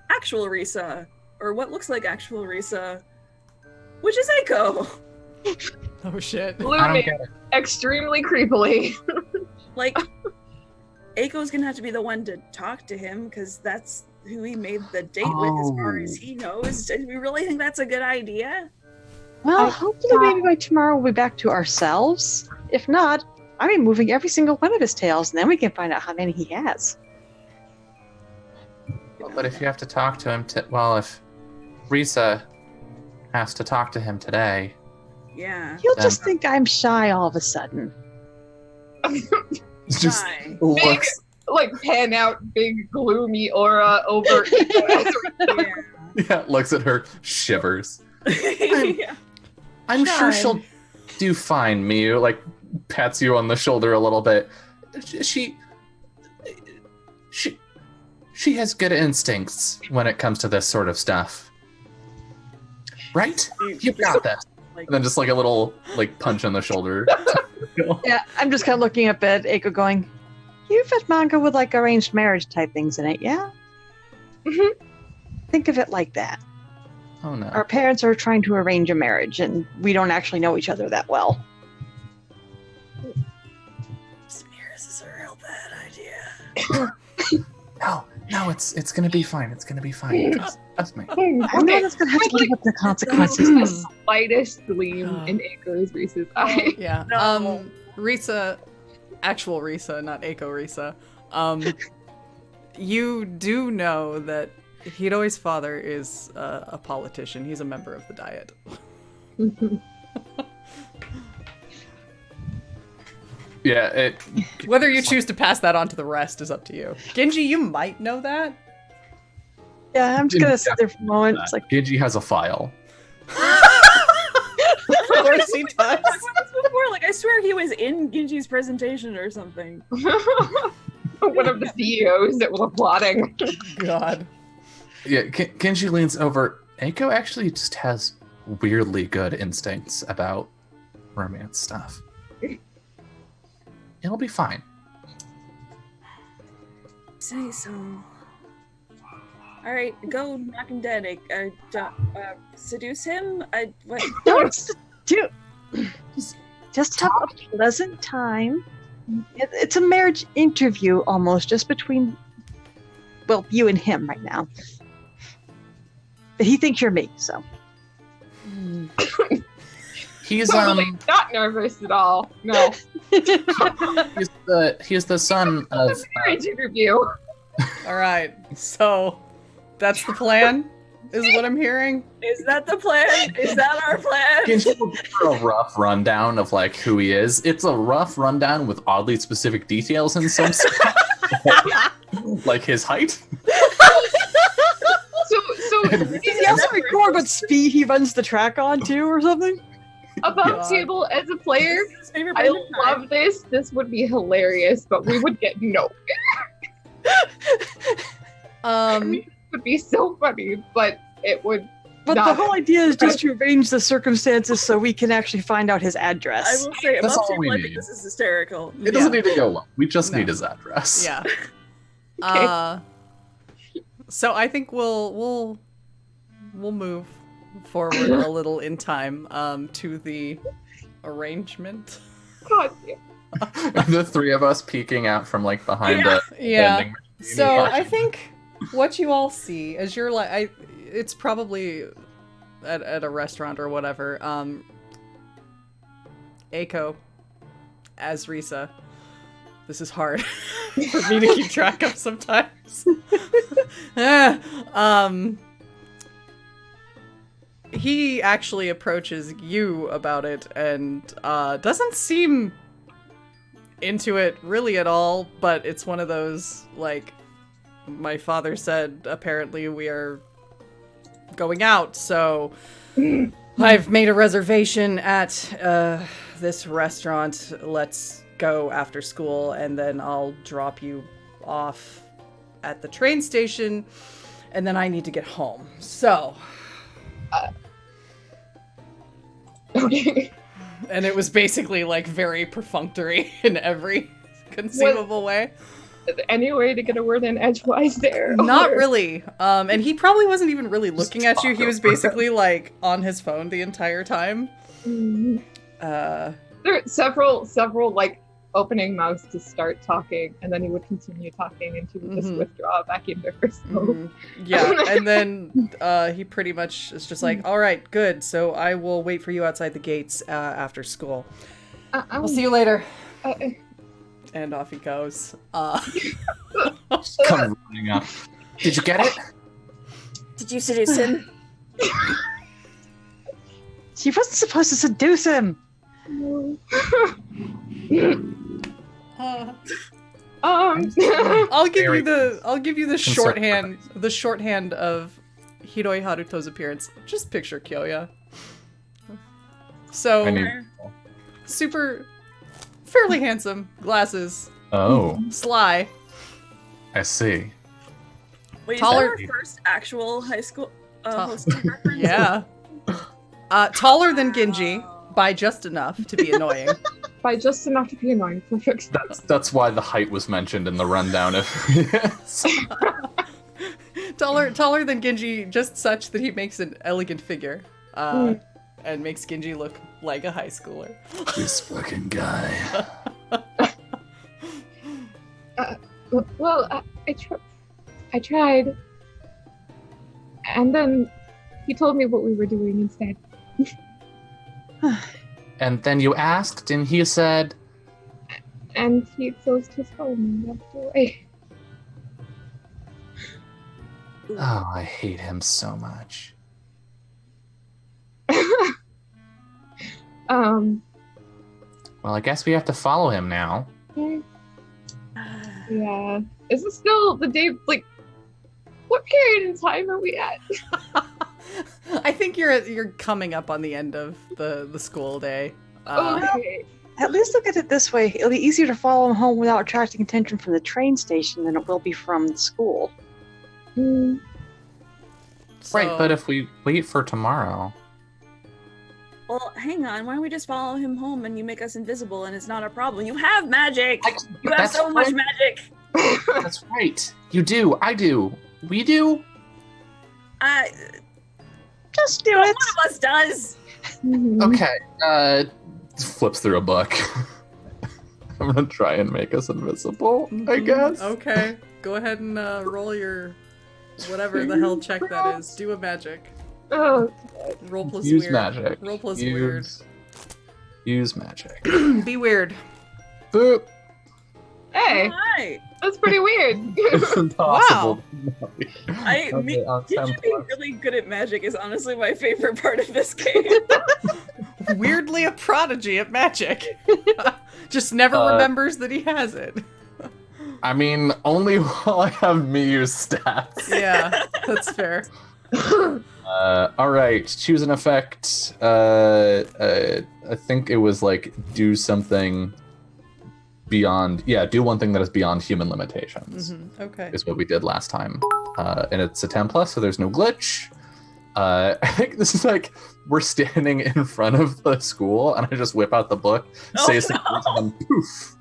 actual Risa, or what looks like actual Risa, which is Eiko. Oh shit. I don't Blooming get it. extremely creepily. Like, Eiko's gonna have to be the one to talk to him, because that's who he made the date with, as far as he knows. Do we really think that's a good idea? Well, hopefully maybe by tomorrow we'll be back to ourselves. If not, I'm removing every single one of his tails, and then we can find out how many he has. But if you have to talk to him, if Risa has to talk to him today, Yeah. He'll just think I'm shy all of a sudden. just Fine. looks. Like pan out big gloomy aura over. Yeah, looks at her, shivers. Yeah. I'm sure Fine. she'll do fine, Miyu. Like, pats you on the shoulder a little bit. She has good instincts when it comes to this sort of stuff. Right? You got this. Like, And then just like a little like punch on the shoulder. Yeah, I'm just kind of looking up at Eiko going, you've read manga with like arranged marriage type things in it, yeah? Mm-hmm. Think of it like that. Oh no. Our parents are trying to arrange a marriage, and we don't actually know each other that well. This is a real bad idea. No, it's gonna be fine. It's gonna be fine. Trust me. I know that's going to have to live up to the consequences. The slightest gleam in Eiko's Reese's eye. Yeah. No. Risa, actual Risa, not Eiko Risa. You do know that Hiroi's father is a politician. He's a member of the Diet. Yeah, Whether you choose to pass that on to the rest is up to you. Genji, you might know that. Yeah, I'm just going to sit there for a moment. It's like, Gigi has a file. Of course he does. Before, like, I swear he was in Genji's presentation or something. One of the CEOs that was applauding. God. Yeah, Genji leans over. Eiko actually just has weirdly good instincts about romance stuff. It'll be fine. Say so. All right, go knock him dead. Seduce him. don't do. Just have a pleasant time. It's a marriage interview almost, just between, well, you and him right now. But he thinks you're me, so. He's Totally not nervous at all. No. he's the son of Marriage interview. All right. So that's the plan, is what I'm hearing. Is that the plan? Is that our plan? Genji will give her a rough rundown of like who he is. It's a rough rundown with oddly specific details in some stuff. Like his height. So Does he also record what speed he runs the track on too, or something? above God. table as a player, His favorite I brand of time. love this. This would be hilarious, but we would get no. It would be so funny, but it would. But not. the whole idea is just to arrange the circumstances so we can actually find out his I address. will say, That's above all we table, I think need. this is hysterical. It doesn't Yeah. need to go long. We just No. need his address. Yeah. So I think we'll move forward a little in time to the arrangement. God, The three of us peeking out from like behind a Yeah. vending machine. So I think what you all see as you're like, it's probably at a restaurant or whatever. Eiko as Risa. This is hard for me to keep track of sometimes. He actually approaches you about it and doesn't seem into it really at all, but it's one of those, like, my father said, apparently we are going out, so I've made a reservation at this restaurant. Let's go after school, and then I'll drop you off at the train station, and then I need to get home. So... Okay. And it was basically, like, very perfunctory in every conceivable way. Any way to get a word in edgewise there? Not Or- really. And he probably wasn't even really looking at you. He was basically, like, on his phone the entire time. Mm. Uh, There are several like opening mouths to start talking, and then he would continue talking, and she would just Mhm. withdraw back into her smoke. mhm. Yeah, and then he pretty much is just like, all right, good. So I will wait for you outside the gates after school. I'll see you later. And off he goes. Come running up. Did you get it? Did you seduce him? She wasn't supposed to seduce him. I'll give Very you the concerned. shorthand of Hiroi Haruto's appearance. Just picture Kyoya. So I knew. super, fairly handsome, glasses, Oh, sly. I see. Wait, Taller- is that our first actual high school Ta- hosting reference? Yeah. Taller than Genji by just enough to be annoying. By just enough to be annoying. Perfect. That's why the height was mentioned in the rundown of Taller than Genji, just such that he makes an elegant figure. And makes Genji look like a high schooler. this fucking guy. Well, I tried, and then he told me what we were doing instead. And then you asked, and he said, And he closed his phone and walked away. "Oh, I hate him so much." Well, I guess we have to follow him now. Yeah. Is this still the day? Like, what period in time are we at? I think you're coming up on the end of the school day. Okay. At least look at it this way. It'll be easier to follow him home without attracting attention from the train station than it will be from the school. Mm. Right, So- but if we wait for tomorrow, Well, hang on. Why don't we just follow him home and you make us invisible and it's not a problem? You have magic! You have that's so much right. magic! That's right. You do. I do. We do. Just do One it. of us does! Mhm. Okay. Flips through a book. I'm gonna try and make us invisible, I Mhm. guess. Okay, go ahead and roll your whatever the hell check that is. Do a magic. Oh, Roll plus Use weird. magic. Roll plus Use magic. weird. Be weird. Boop. hey, Hi! that's pretty weird. It's impossible. Genji being really good at magic is honestly my favorite part of this game. Weirdly a prodigy at magic. Just never remembers that he has it. I mean, only while I have me use stats. Yeah, that's fair. All right, choose an effect. I think it was like do something beyond. Yeah, do one thing that is beyond human limitations. Okay. Is what we did last time. And it's a 10+, so there's no glitch. I think this is like we're standing in front of the school, and I just whip out the book, say something, and then poof.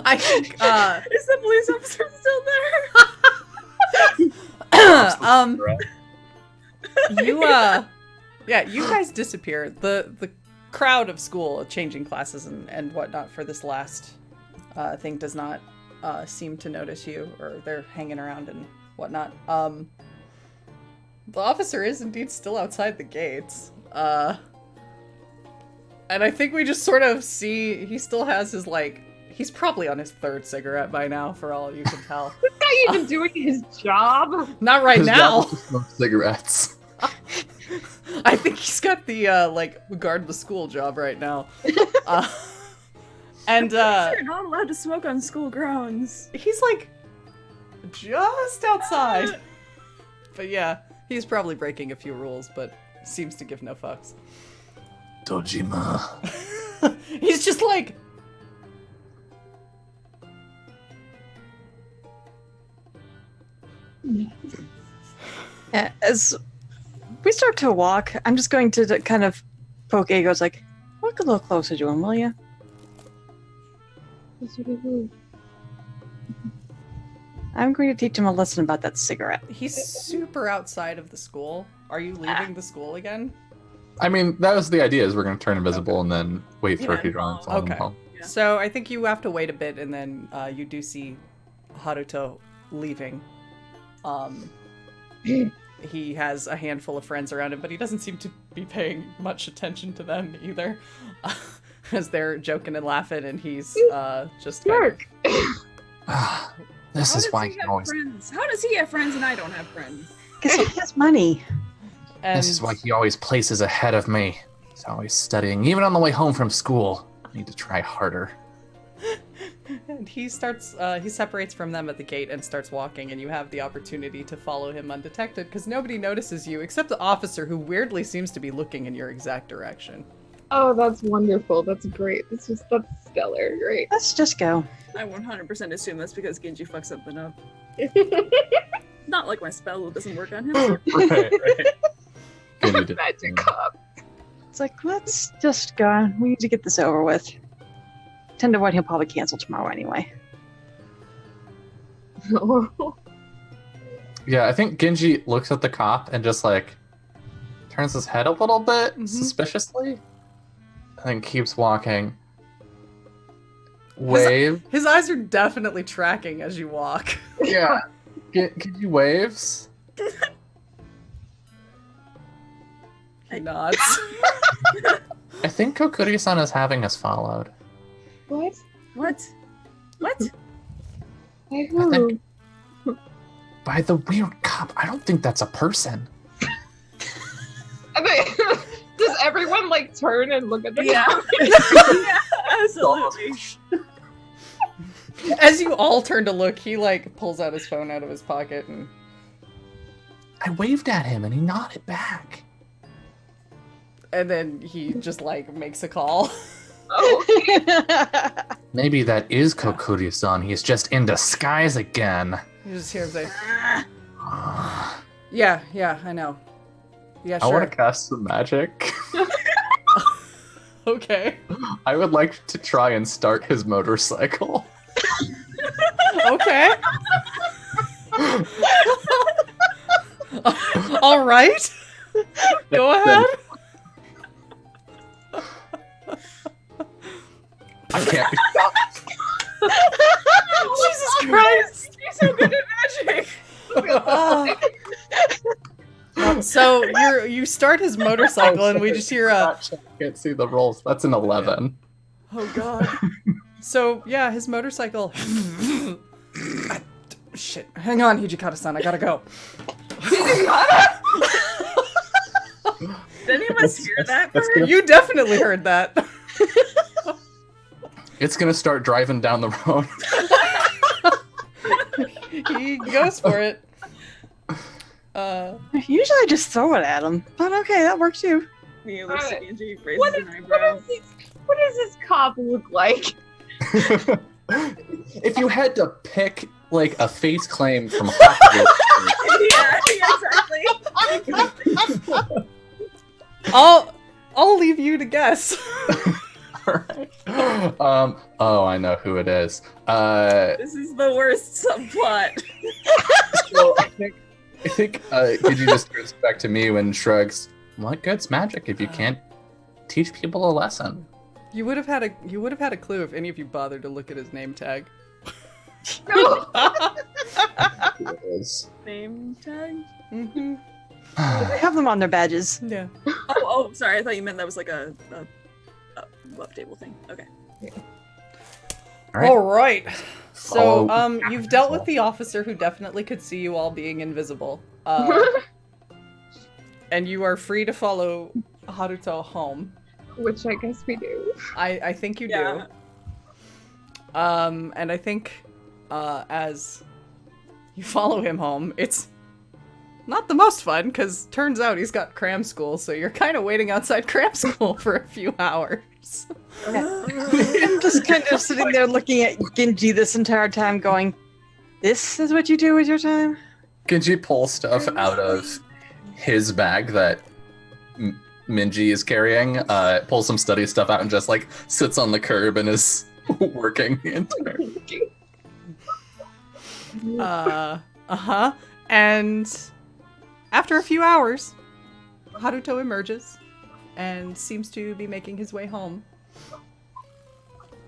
I think. Is the police officer still there? You guys disappear. The crowd of school changing classes and whatnot for this last thing does not seem to notice you, or they're hanging around and whatnot. The officer is indeed still outside the gates. And I think we just sort of see he still has his like he's probably on his third cigarette by now, for all you can tell. This guy even doing his job? Not right His now. job is to smoke cigarettes. I think he's got the like guard the school job right now. And You're not allowed to smoke on school grounds. he's like just outside. But yeah, he's probably breaking a few rules, but seems to give no fucks. Dojima. He's just like Yeah, as we start to walk, I'm just going to kind of poke Ago's like, walk a little closer to him, will you? I'm going to teach him a lesson about that cigarette. he's super outside of the school. Are you leaving the school again? I mean, that was the idea, is we're going to turn invisible and then wait for Yeah. Hidron to follow him Okay. home. Yeah. So I think you have to wait a bit, and then you do see Haruto leaving. He has a handful of friends around him, but he doesn't seem to be paying much attention to them either, as they're joking and laughing, and he's just kind of, Jerk. This How is does why he he have always. friends? How does he have friends and I don't have friends? Because he has money. and This is why he always places ahead of me. He's always studying, even on the way home from school. I need to try harder. And he starts, he separates from them at the gate and starts walking, and you have the opportunity to follow him undetected, because nobody notices you, except the officer, who weirdly seems to be looking in your exact direction. Oh, that's wonderful. That's great. That's stellar. Great. Let's just go. I 100% assume that's because Genji fucked something up. Not like my spell doesn't work on him. right. Good, you Magic cup. It's like, let's just go. We need to get this over with. 10 to 1, he'll probably cancel tomorrow anyway. Yeah, I think Genji looks at the cop and just like turns his head a little bit suspiciously, and then keeps walking. Wave. His eyes are definitely tracking as you walk. Yeah. Genji waves. He nods. I think Kokkuri-san is having us followed. What? What? What? By I who? think by the weird cop. I don't think that's a person. Does everyone like turn and look at the Yeah. cop? Yeah, absolutely. As you all turn to look, he like pulls out his phone out of his pocket and I waved at him and he nodded back. then he just like makes a call. Oh, Maybe that is Kokkuri-san. He's just in disguise again. You just hear him say, Ah, "Yeah, I know. Yeah, I sure. want to cast some magic. Okay. I would like to try and start his motorcycle. Okay. All right. Go ahead. I can't be stopped. Jesus Christ. You're so good at magic. So you start his motorcycle, and we just hear a. I can't see the rolls. That's an 11. Oh God. So yeah, his motorcycle. Shit. Hang on, Hijikata-san. I gotta go. Did any of us hear that That's part? good. You definitely heard that. It's gonna start driving down the road. He goes for it. Usually I just throw it at him, but okay, that works too. He looks at Genji, raises what, an is, eyebrow. what does this cop look like? If you had to pick like a face claim from Hogwarts, Yeah, exactly. I'll leave you to guess. alright. Oh, I know who it is. This is the worst subplot. So I think Gigi just turns back to me and shrugs. What good's magic if you can't teach people a lesson? You would have had a clue if any of you bothered to look at his name tag. No. It is. Name tag? Mm-hmm. They have them on their badges. Yeah. Oh, sorry. I thought you meant that was like a above table thing. Okay. All right. So, Follow you've dealt with the officer who definitely could see you all being invisible. And you are free to follow Haruto home. Which I guess we do. I think you Yeah. do. And I think, as you follow him home, it's not the most fun, because turns out he's got cram school, so you're kind of waiting outside cram school for a few hours. I'm just kind of sitting there looking at Genji this entire time going, this is what you do with your time? Genji pulls stuff out of his bag that Minji is carrying, pulls some study stuff out and just like sits on the curb and is working the entire. And after a few hours, Haruto emerges and seems to be making his way home.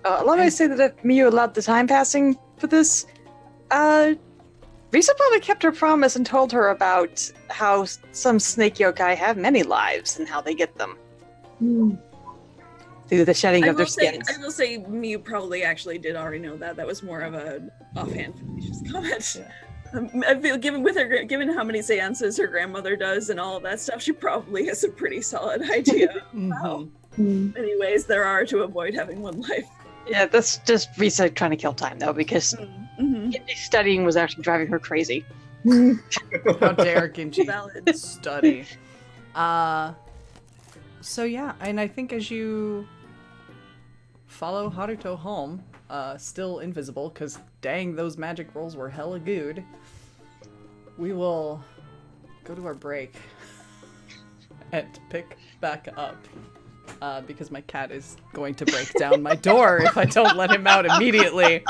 Let me say that if Miyu allowed the time passing for this, Risa probably kept her promise and told her about how some snake yokai have many lives and how they get them. Through the shedding of their skins. I will say, Miyu probably actually did already know that. That was more of a offhand comment. Yeah. I feel given how many seances her grandmother does and all of that stuff, she probably has a pretty solid idea of how many ways there are to avoid having one life. Yeah, that's just Risa trying to kill time, though, because Genji's studying was actually driving her crazy. How dare Genji Valid. study. So yeah, and I think as you follow Haruto home, still invisible, because dang, those magic rolls were hella good, we will go to our break and pick back up. Because my cat is going to break down my door if I don't let him out immediately.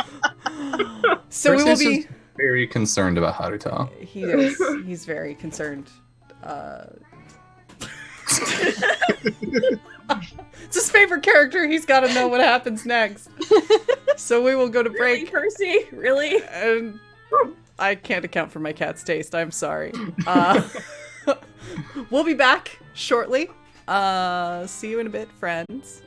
So we will Percy's be... just very concerned about Haruto. He is. He's very concerned. It's his favorite character. He's got to know what happens next. So we will go to Really, break. Percy? Really? And I can't account for my cat's taste. I'm sorry. We'll be back shortly. See you in a bit, friends.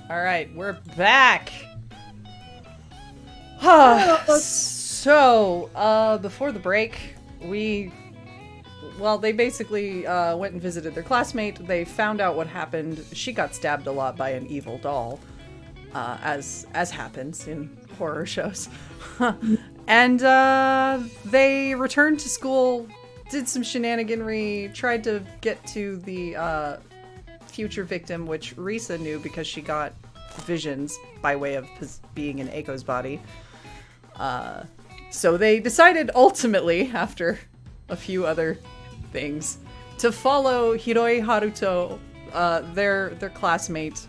All right, we're back. So, before the break, they basically went and visited their classmate. They found out what happened. She got stabbed a lot by an evil doll, as happens in horror shows. And they returned to school, did some shenaniganry, tried to get to the future victim, which Risa knew because she got visions by way of being in Eiko's body. So they decided ultimately, after a few other things, to follow Hiroi Haruto, their classmate,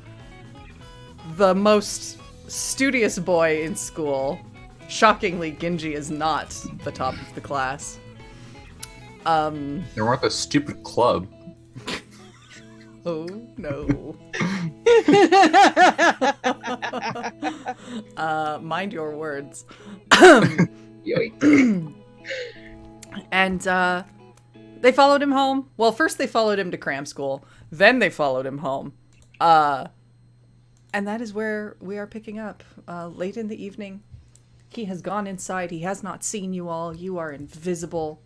the most studious boy in school. Shockingly, Genji is not the top of the class. They weren't a stupid club. Oh no. Mind your words. And they followed him home. Well, first they followed him to cram school, then they followed him home. And that is where we are picking up. Late in the evening. He has gone inside. He has not seen you all. You are invisible.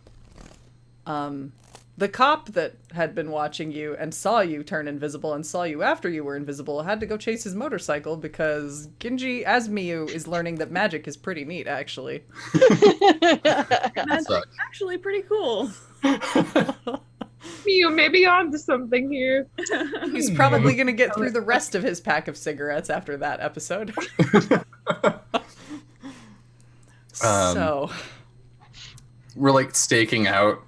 The cop that had been watching you and saw you turn invisible and saw you after you were invisible had to go chase his motorcycle because Genji, as Miyu, is learning that magic is pretty neat, actually. That's actually pretty cool. Miyu may be onto something here. He's probably going to get through the rest of his pack of cigarettes after that episode. So... We're like staking out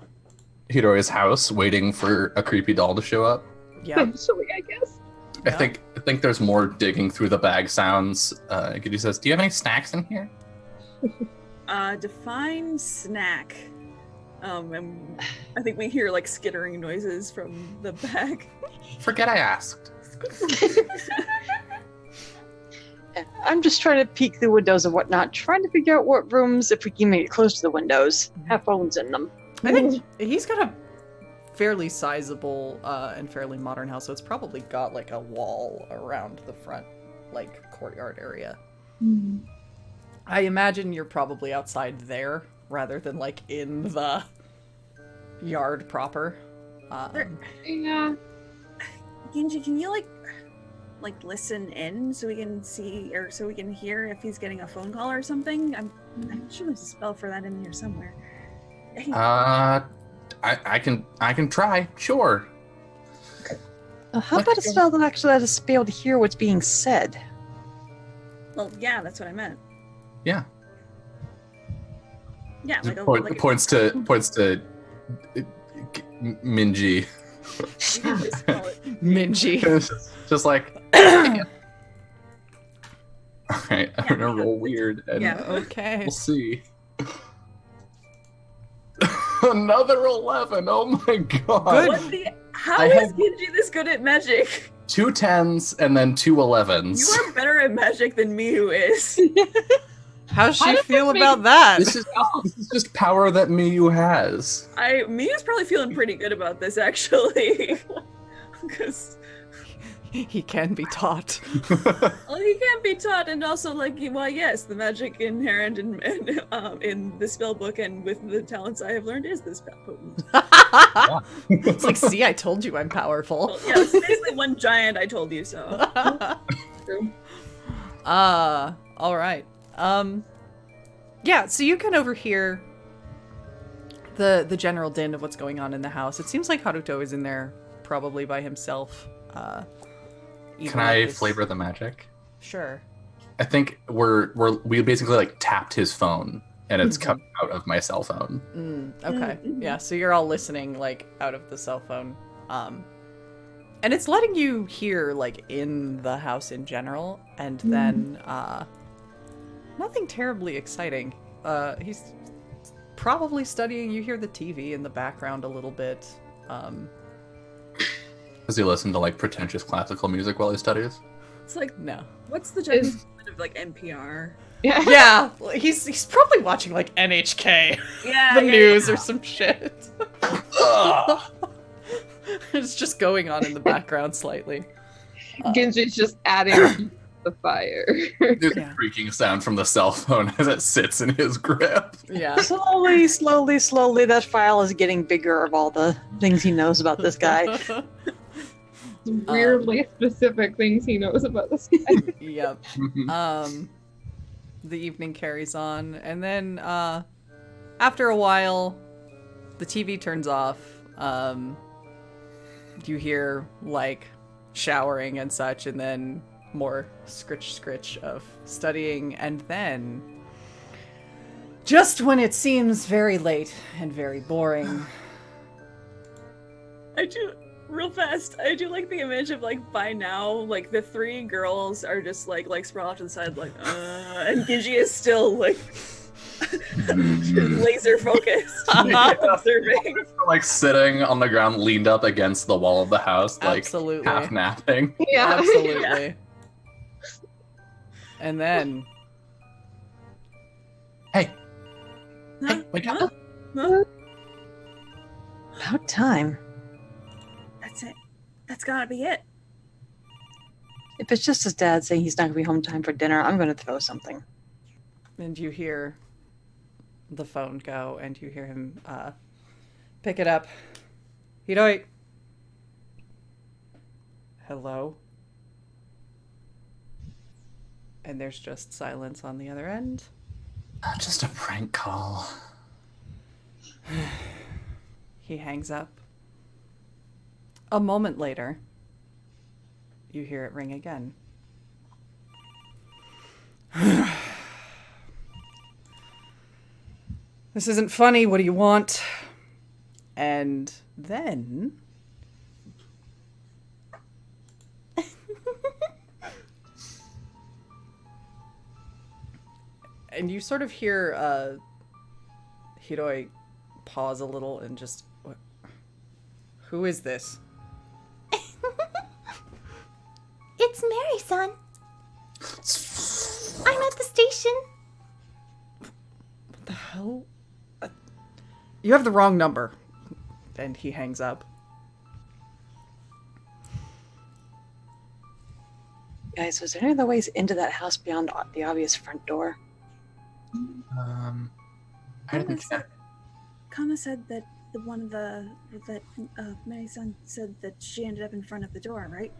Hirori's house, waiting for a creepy doll to show up. Yeah. Eventually, I guess. I think there's more digging through the bag sounds. Genji says, "Do you have any snacks in here?" Define snack. And I think we hear like skittering noises from the bag. Forget I asked. I'm just trying to peek through windows and whatnot, trying to figure out what rooms, if we can make it close to the windows, have phones in them. I think he's got a fairly sizable and fairly modern house, so it's probably got like a wall around the front, like courtyard area. I imagine you're probably outside there rather than like in the yard proper. Yeah. Genji, can you like listen in so we can see or so we can hear if he's getting a phone call or something? I'm sure there's a spell for that in here somewhere. Hey. I can try. Sure. How about a spell that actually let us be able to hear what's being said? Well, yeah, that's what I meant. Yeah. Yeah, like Points to Minji. you can just call it. Minji. Just like. Alright, I'm gonna roll weird and Okay. we'll see. Another 11. Oh my god. How is Genji this good at magic? 2 10s and then 2 11s. You are better at magic than me, who is. How's How she does feel this make- about that? This is just power that Miyu has. Mia's probably feeling pretty good about this, actually. Because He can be taught. well, he can't be taught, and also, like, well, yes, the magic inherent in the spell book and with the talents I have learned is this potent. It's like, see, I told you I'm powerful. Well, yeah, it's basically one giant. I told you so. True. All right. Yeah, so you can overhear the general din of what's going on in the house. It seems like Haruto is in there probably by himself. Can I flavor the magic? Sure. I think we basically like tapped his phone and it's coming out of my cell phone. Okay. Yeah, so you're all listening like out of the cell phone. And it's letting you hear like in the house in general, and then nothing terribly exciting. He's probably studying. You hear the TV in the background a little bit. Does he listen to like pretentious classical music while he studies? It's like, No. what's the Japanese equivalent of like NPR? Yeah. Yeah, he's probably watching like NHK, Yeah, the news or some shit. It's just going on in the background slightly. Genji's just adding to the fire. There's Yeah. a creaking sound from the cell phone as it sits in his grip. Yeah. Slowly, that file is getting bigger of all the things he knows about this guy. Weirdly specific things he knows about this guy. Yep. The evening carries on, and then after a while, the TV turns off. You hear like showering and such, and then more scritch of studying, and then just when it seems very late and very boring. Real fast, I do like the image of like by now, like the three girls are just like sprawled off to the side, like and Genji is still like laser focused, observing. Like sitting on the ground, leaned up against the wall of the house, like Absolutely. half napping. Yeah. Absolutely. And then Hey, Huh? wake Huh? up. Huh? About time. That's it. That's gotta be it. If it's just his dad saying he's not going to be home time for dinner, I'm going to throw something. and you hear the phone go, and you hear him pick it up. Hiroi. Hello. And there's just silence on the other end. Just a prank call. He hangs up. A moment later, you hear it ring again. This isn't funny. What do you want? And then And you sort of hear Hiroi pause a little and just, who is this? It's Mary-san. I'm at the station. What the hell? You have the wrong number. And he hangs up. Guys, was there any other ways into that house beyond the obvious front door? I didn't check. Kama said that Mary-san said that she ended up in front of the door, right?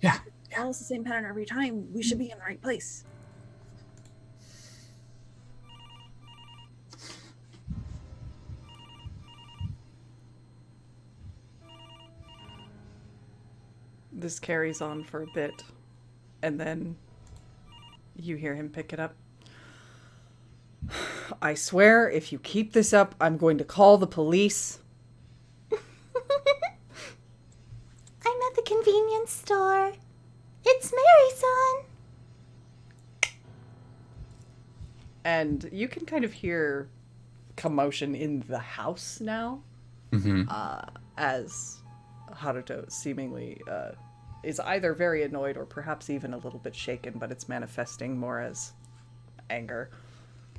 Yeah. Follows the same pattern every time. We should be in the right place. This carries on for a bit, and then you hear him pick it up. I swear, if you keep this up, I'm going to call the police. I'm at the convenience store. It's Mary-san. And you can kind of hear commotion in the house now, as Haruto seemingly is either very annoyed or perhaps even a little bit shaken, but it's manifesting more as anger.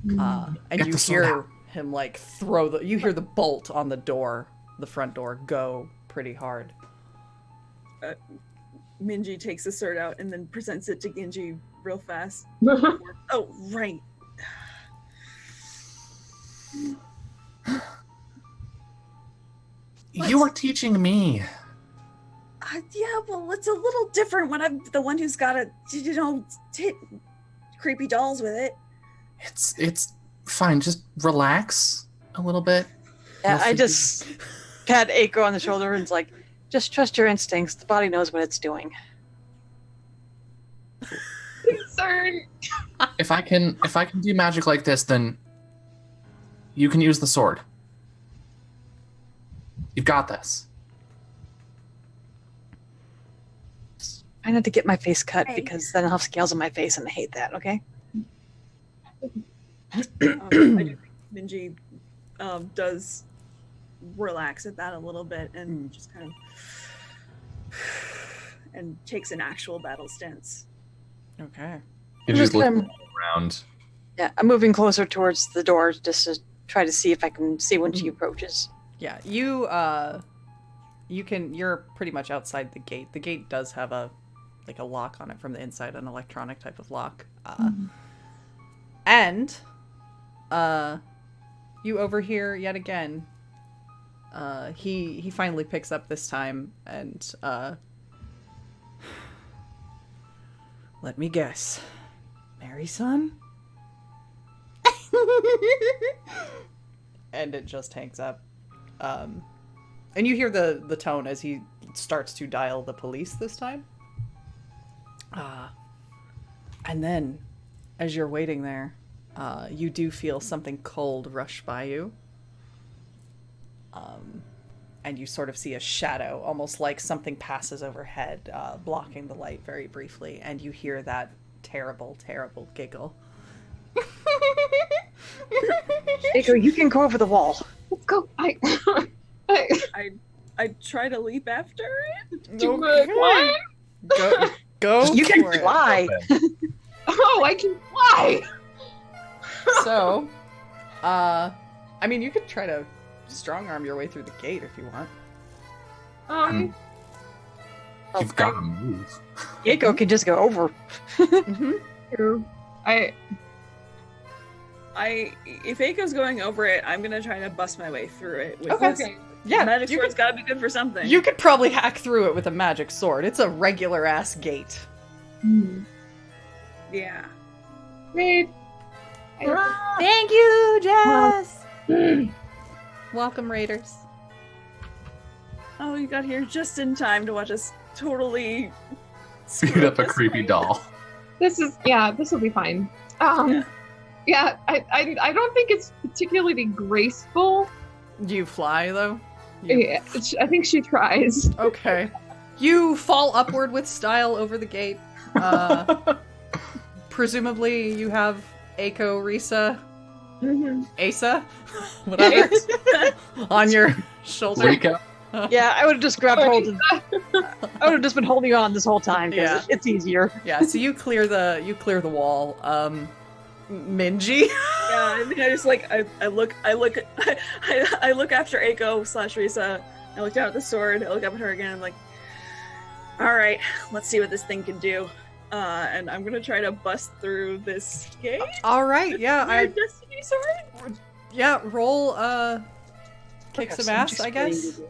And you hear him like you hear the bolt on the door, the front door, go pretty hard. Minji takes the sword out and then presents it to Genji real fast. Oh, right. You are teaching me. Yeah, well, it's a little different when I'm the one who's got to, hit creepy dolls with it. It's fine. Just relax a little bit. Yeah, I just pat Eiko on the shoulder and it's like, just trust your instincts. The body knows what it's doing. Concern. If I can do magic like this, then you can use the sword. You've got this. I had to get my face cut Hey. because then I'll have scales on my face and I hate that, okay? I do think Minji does relax at that a little bit and just kind of and takes an actual battle stance. Okay. You just look around. Yeah, I'm moving closer towards the door just to try to see if I can see when she approaches. Yeah, you're pretty much outside the gate. The gate does have a lock on it from the inside, an electronic type of lock. And you overhear yet again. He finally picks up this time and let me guess. Mary-san? And it just hangs up. And you hear the tone as he starts to dial the police this time. And then, as you're waiting there, you do feel something cold rush by you. And you sort of see a shadow, almost like something passes overhead, blocking the light very briefly. And you hear that terrible, terrible giggle. Eiko, you can go over the wall. Let's go. I try to leap after it. do what? Go You can for it. fly. Oh, I can fly. So, I mean, you could try to strong arm your way through the gate if you want. You've got to move. Eiko can just go over. True. If Eiko's going over it, I'm gonna try to bust my way through it. With Okay. this. Yeah, Magic you sword's gotta be good for something. You could probably hack through it with a magic sword. It's a regular ass gate. Yeah. Great. Thank you, Jess. Welcome, Raiders. Oh, you got here just in time to watch us totally Beat up a this creepy way. doll. This will be fine. Yeah, I don't think it's particularly graceful. Do you fly, though? Yeah, I think she tries. Okay. You fall upward with style over the gate. Presumably you have Eiko, Risa, Mhm. Asa, whatever, on your shoulder. Rika? Yeah, I would have just grabbed hold of. I would have just been holding on this whole time because Yeah. it's easier. Yeah, so you clear the wall. Minji. Yeah, I mean, I just like I look I look after Eiko / Risa. I look down at the sword. I look up at her again. I'm like, all right, let's see what this thing can do. And I'm gonna try to bust through this gate. All right, yeah, My destiny sword. yeah, roll kick Okay, some so I'm ass, just I guess. going to-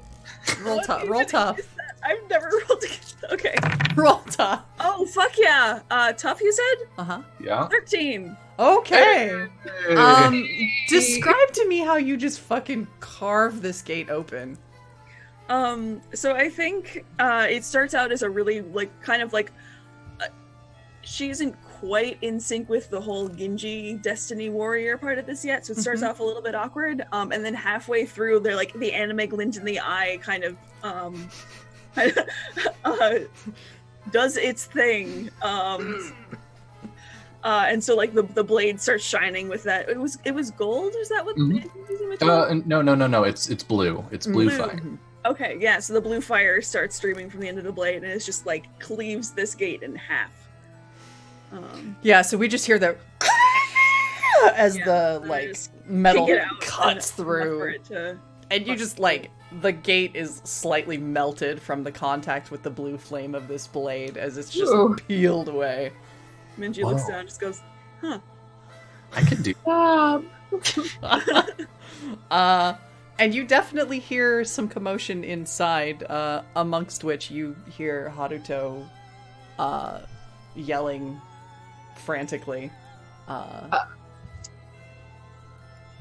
Roll What tough. even Roll tough. is that? I've never rolled against. Okay. Roll tough. Oh fuck yeah. Tough, you said? Uh-huh. Yeah. 13. Okay. Hey. Describe to me how you just fucking carve this gate open. So I think it starts out as a really kind of she isn't quite in sync with the whole Genji Destiny Warrior part of this yet, so it starts off a little bit awkward. And then halfway through, they're like the anime glint in the eye kind of does its thing. And so like the blade starts shining with that. It was gold. Is that what? Mhm. No. It's blue. It's blue fire. Okay, yeah. So the blue fire starts streaming from the end of the blade, and it's just like cleaves this gate in half. Yeah, so we just hear the as the I like just metal kick it out cuts enough for through, it to and you bust just through. like the gate is slightly melted from the contact with the blue flame of this blade as it's just Ooh. peeled away. Minji looks Wow. down and just goes, huh. I could do. And you definitely hear some commotion inside, amongst which you hear Haruto yelling frantically.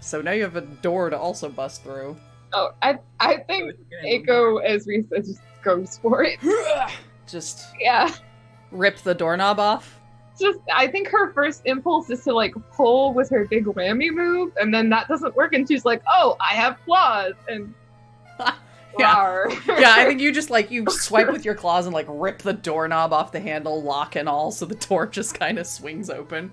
So now you have a door to also bust through. Oh, I think Eiko, as Risa, just goes for it. Just Yeah. rip the doorknob off. Just, I think her first impulse is to like pull with her big whammy move, and then that doesn't work, and she's like, "Oh, I have claws," and Yeah. rawr. Yeah, I think you just like you swipe with your claws and like rip the doorknob off the handle, lock and all, so the door just kind of swings open.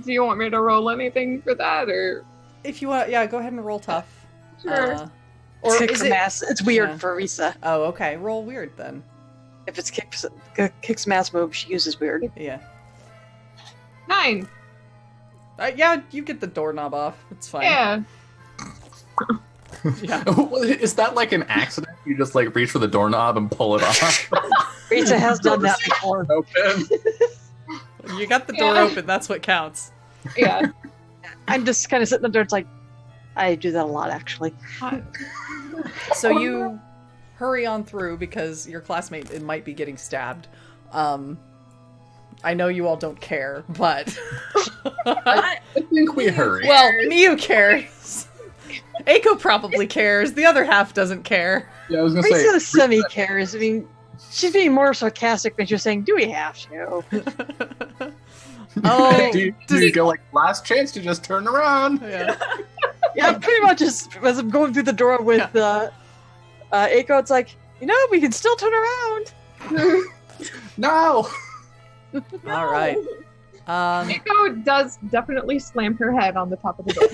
Do you want me to roll anything for that, or? If you want, yeah, go ahead and roll tough. Sure. Or Kick is some it? ass. It's weird Yeah. for Risa. Oh, okay. Roll weird then. If it's kicks mass move, she uses weird. Yeah. 9. Yeah, you get the doorknob off. It's fine. Yeah. Yeah. Is that like an accident? You just like reach for the doorknob and pull it off. Risa has done that before. Open. You got the door Yeah. open. That's what counts. Yeah. I'm just kind of sitting there. It's like, I do that a lot, actually. So you hurry on through because your classmate it might be getting stabbed. I know you all don't care, but I think we hurry. well, Miu cares. Eiko probably cares. The other half doesn't care. Yeah, I was gonna Risa say. semi cares. I mean, she's being more sarcastic than she's saying, "Do we have to?" Oh, Do you go like last chance to just turn around? yeah. Yeah, pretty much as I'm going through the door with Eiko, it's like, we can still turn around. No. All right. Eiko does definitely slam her head on the top of the door.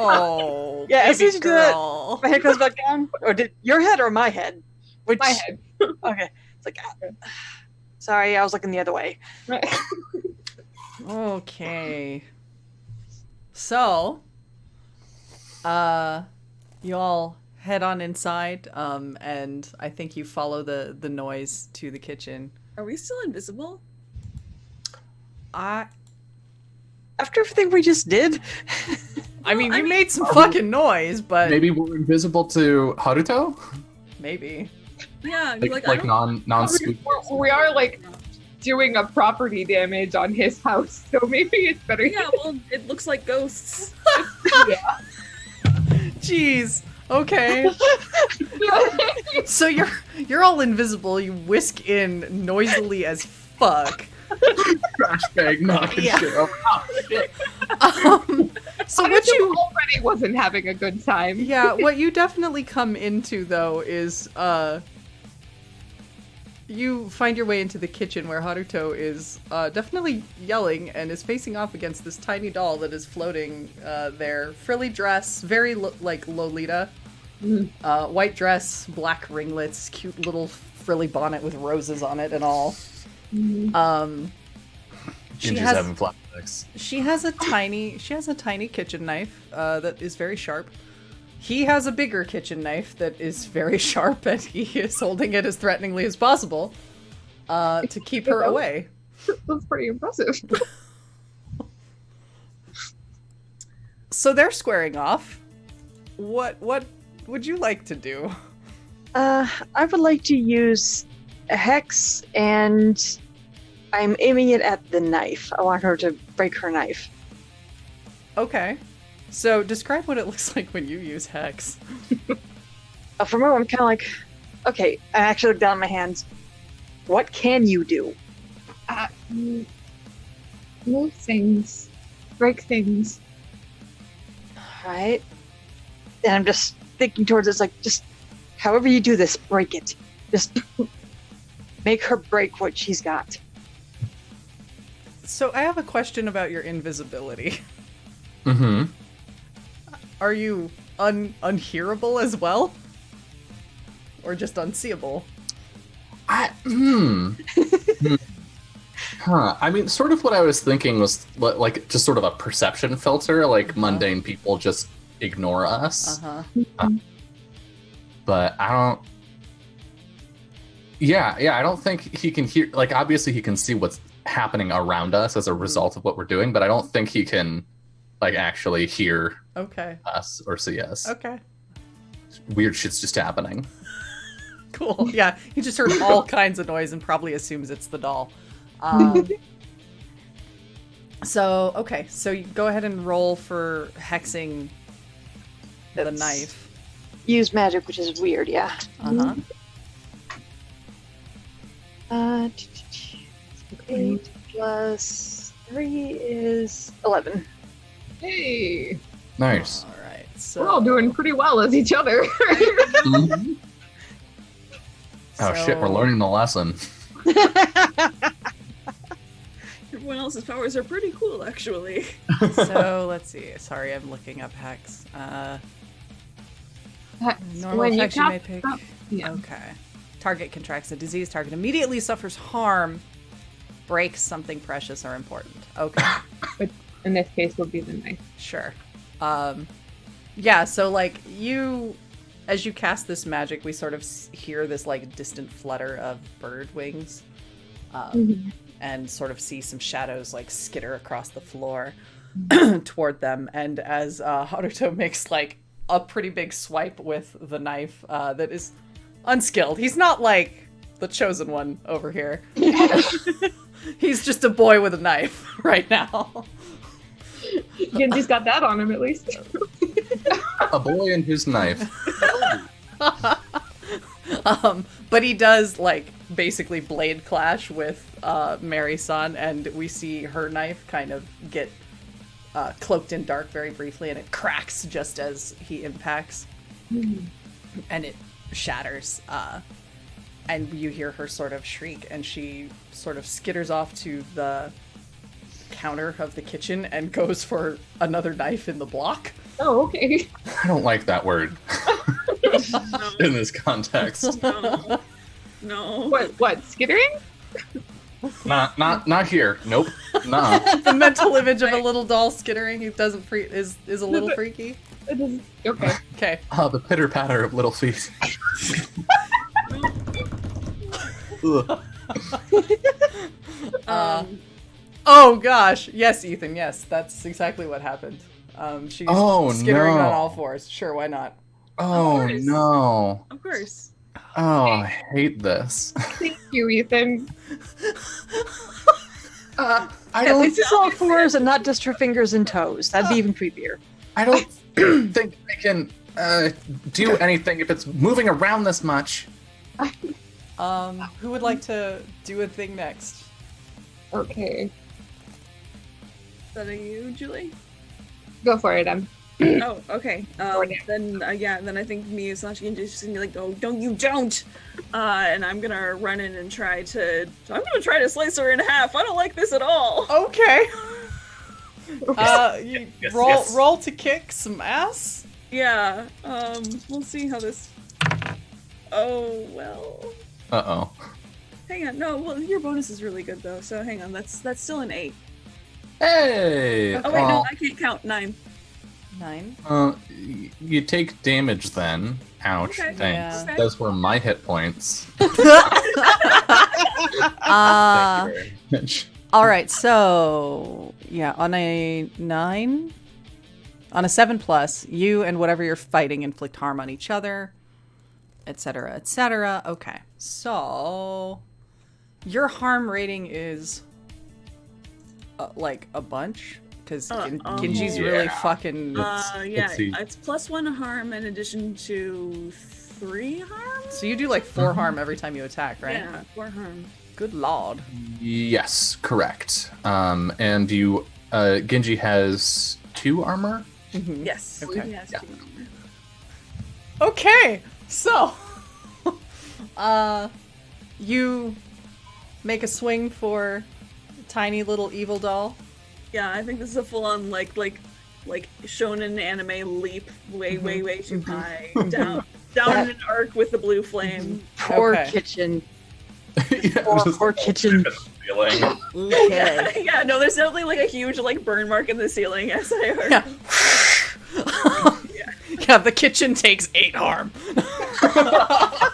Oh, Yeah, as soon baby as you do that, girl. my head goes back down. Or did your head or my head? Which, My head. Okay. It's like, sorry, I was looking the other way. Okay. So, you all head on inside, and I think you follow the noise to the kitchen. Are we still invisible? I After everything we just did, mean, you I mean- made some fucking noise, but Maybe we're invisible to Haruto. maybe. Yeah, Like non spook. We are like doing a property damage on his house, so maybe it's better. Yeah, well, it looks like ghosts. Jeez. Okay. So you're all invisible. You whisk in noisily as fuck. Trash bag knocking Yeah. shit over. Oh, shit. So Haruto what you already wasn't having a good time. yeah, what you definitely come into though is you find your way into the kitchen where Haruto is definitely yelling and is facing off against this tiny doll that is floating there. Frilly dress, very like Lolita. White dress, black ringlets, cute little frilly bonnet with roses on it and all. Ginger's having flashbacks. She has a tiny kitchen knife that is very sharp. He has a bigger kitchen knife that is very sharp, and he is holding it as threateningly as possible to keep her away. That's pretty impressive. So they're squaring off. What would you like to do? I would like to use a hex, and I'm aiming it at the knife. I want her to break her knife. Okay. So describe what it looks like when you use hex. For a moment, I'm kind of like, okay, I actually look down at my hands. What can you do? Move things. Break things. Alright. And I'm just thinking towards it's like, just however you do this, break it. Just make her break what she's got. So I have a question about your invisibility. Mm-hmm. Are you unhearable as well? Or just unseeable? Huh. I mean, sort of what I was thinking was like just sort of a perception filter, like mundane people just ignore us. But I don't. Yeah, I don't think he can hear. Like, obviously, he can see what's happening around us as a result of what we're doing, but I don't think he can, like, actually hear us or see us. Okay. Weird shit's just happening. Cool. Yeah, he just heard all kinds of noise and probably assumes it's the doll. So you go ahead and roll for hexing the knife. Use magic, which is weird, yeah. 8 plus 3 is 11. Hey! Nice. All right. So We're all doing pretty well as each other. Mm-hmm. Oh shit, we're learning the lesson. Everyone else's powers are pretty cool, actually. So let's see. Sorry, I'm looking up hex. Normal when hex you you may pick. Yeah. Okay. Target contracts a disease. Target immediately suffers harm. Breaks something precious or important. Okay. Which in this case would be the knife. Sure. Yeah, so like as you cast this magic, we sort of hear this like distant flutter of bird wings. And sort of see some shadows like skitter across the floor toward them. And as Haruto makes like a pretty big swipe with the knife that is unskilled. He's not like the chosen one over here. He's just a boy with a knife right now. Genji's got that on him at least. A boy and his knife. But he does like basically blade clash with Mary-san, and we see her knife kind of get cloaked in dark very briefly, and it cracks just as he impacts, and it shatters. And you hear her sort of shriek, and she sort of skitters off to the counter of the kitchen and goes for another knife in the block. Oh, okay. I don't like that word in this context. No. What? Skittering? Not here. Nope. Nah. The mental image of a little doll skittering is a little freaky. It is okay. Okay. Oh, the pitter patter of little feet. Oh gosh, yes, Ethan. Yes, that's exactly what happened. She's skittering on all fours. Sure, why not? Oh no. Of course. Oh, I hate this. Thank you, Ethan. At least it's all fours and not just her fingers and toes. That'd be even creepier. I don't think I can do anything if it's moving around this much. Who would like to do a thing next? Okay. Is that you, Julie? Go for it, Em. Oh, okay. Then I think me and Genji is just gonna be like, oh, don't. And I'm gonna run in and try to slice her in half. I don't like this at all. Okay. You Yes, roll yes. roll to kick some ass. Yeah. We'll see how this. Oh well. Uh-oh. Hang on. No. Well, your bonus is really good though. So hang on. That's still an 8. Hey! Oh wait, no, I can't count 9. 9. You take damage then. Ouch. Okay. Thanks. Okay. Those were my hit points. Uh, Thank you very much. all right. So yeah, on a 9, on a 7+, you and whatever you're fighting inflict harm on each other, etc., etc. Okay. So your harm rating is like a bunch because Genji's really Yeah. fucking. Yeah, Let's see. it's +1 harm in addition to 3 harm. So you do like 4 harm every time you attack, right? Yeah, 4 harm. Good lord. Yes, correct. And you, Genji has 2 armor. Yes. Okay. Yes. Yeah. 2 harm. Okay, so you make a swing for tiny little evil doll. Yeah, I think this is a full-on like shonen anime leap, way too high down in an arc with the blue flame. Poor Okay. kitchen. Yeah, Poor kitchen. feeling. Okay. Yeah, no, there's definitely like a huge like burn mark in the ceiling as I heard. Yeah. Yeah, the kitchen takes 8 harm.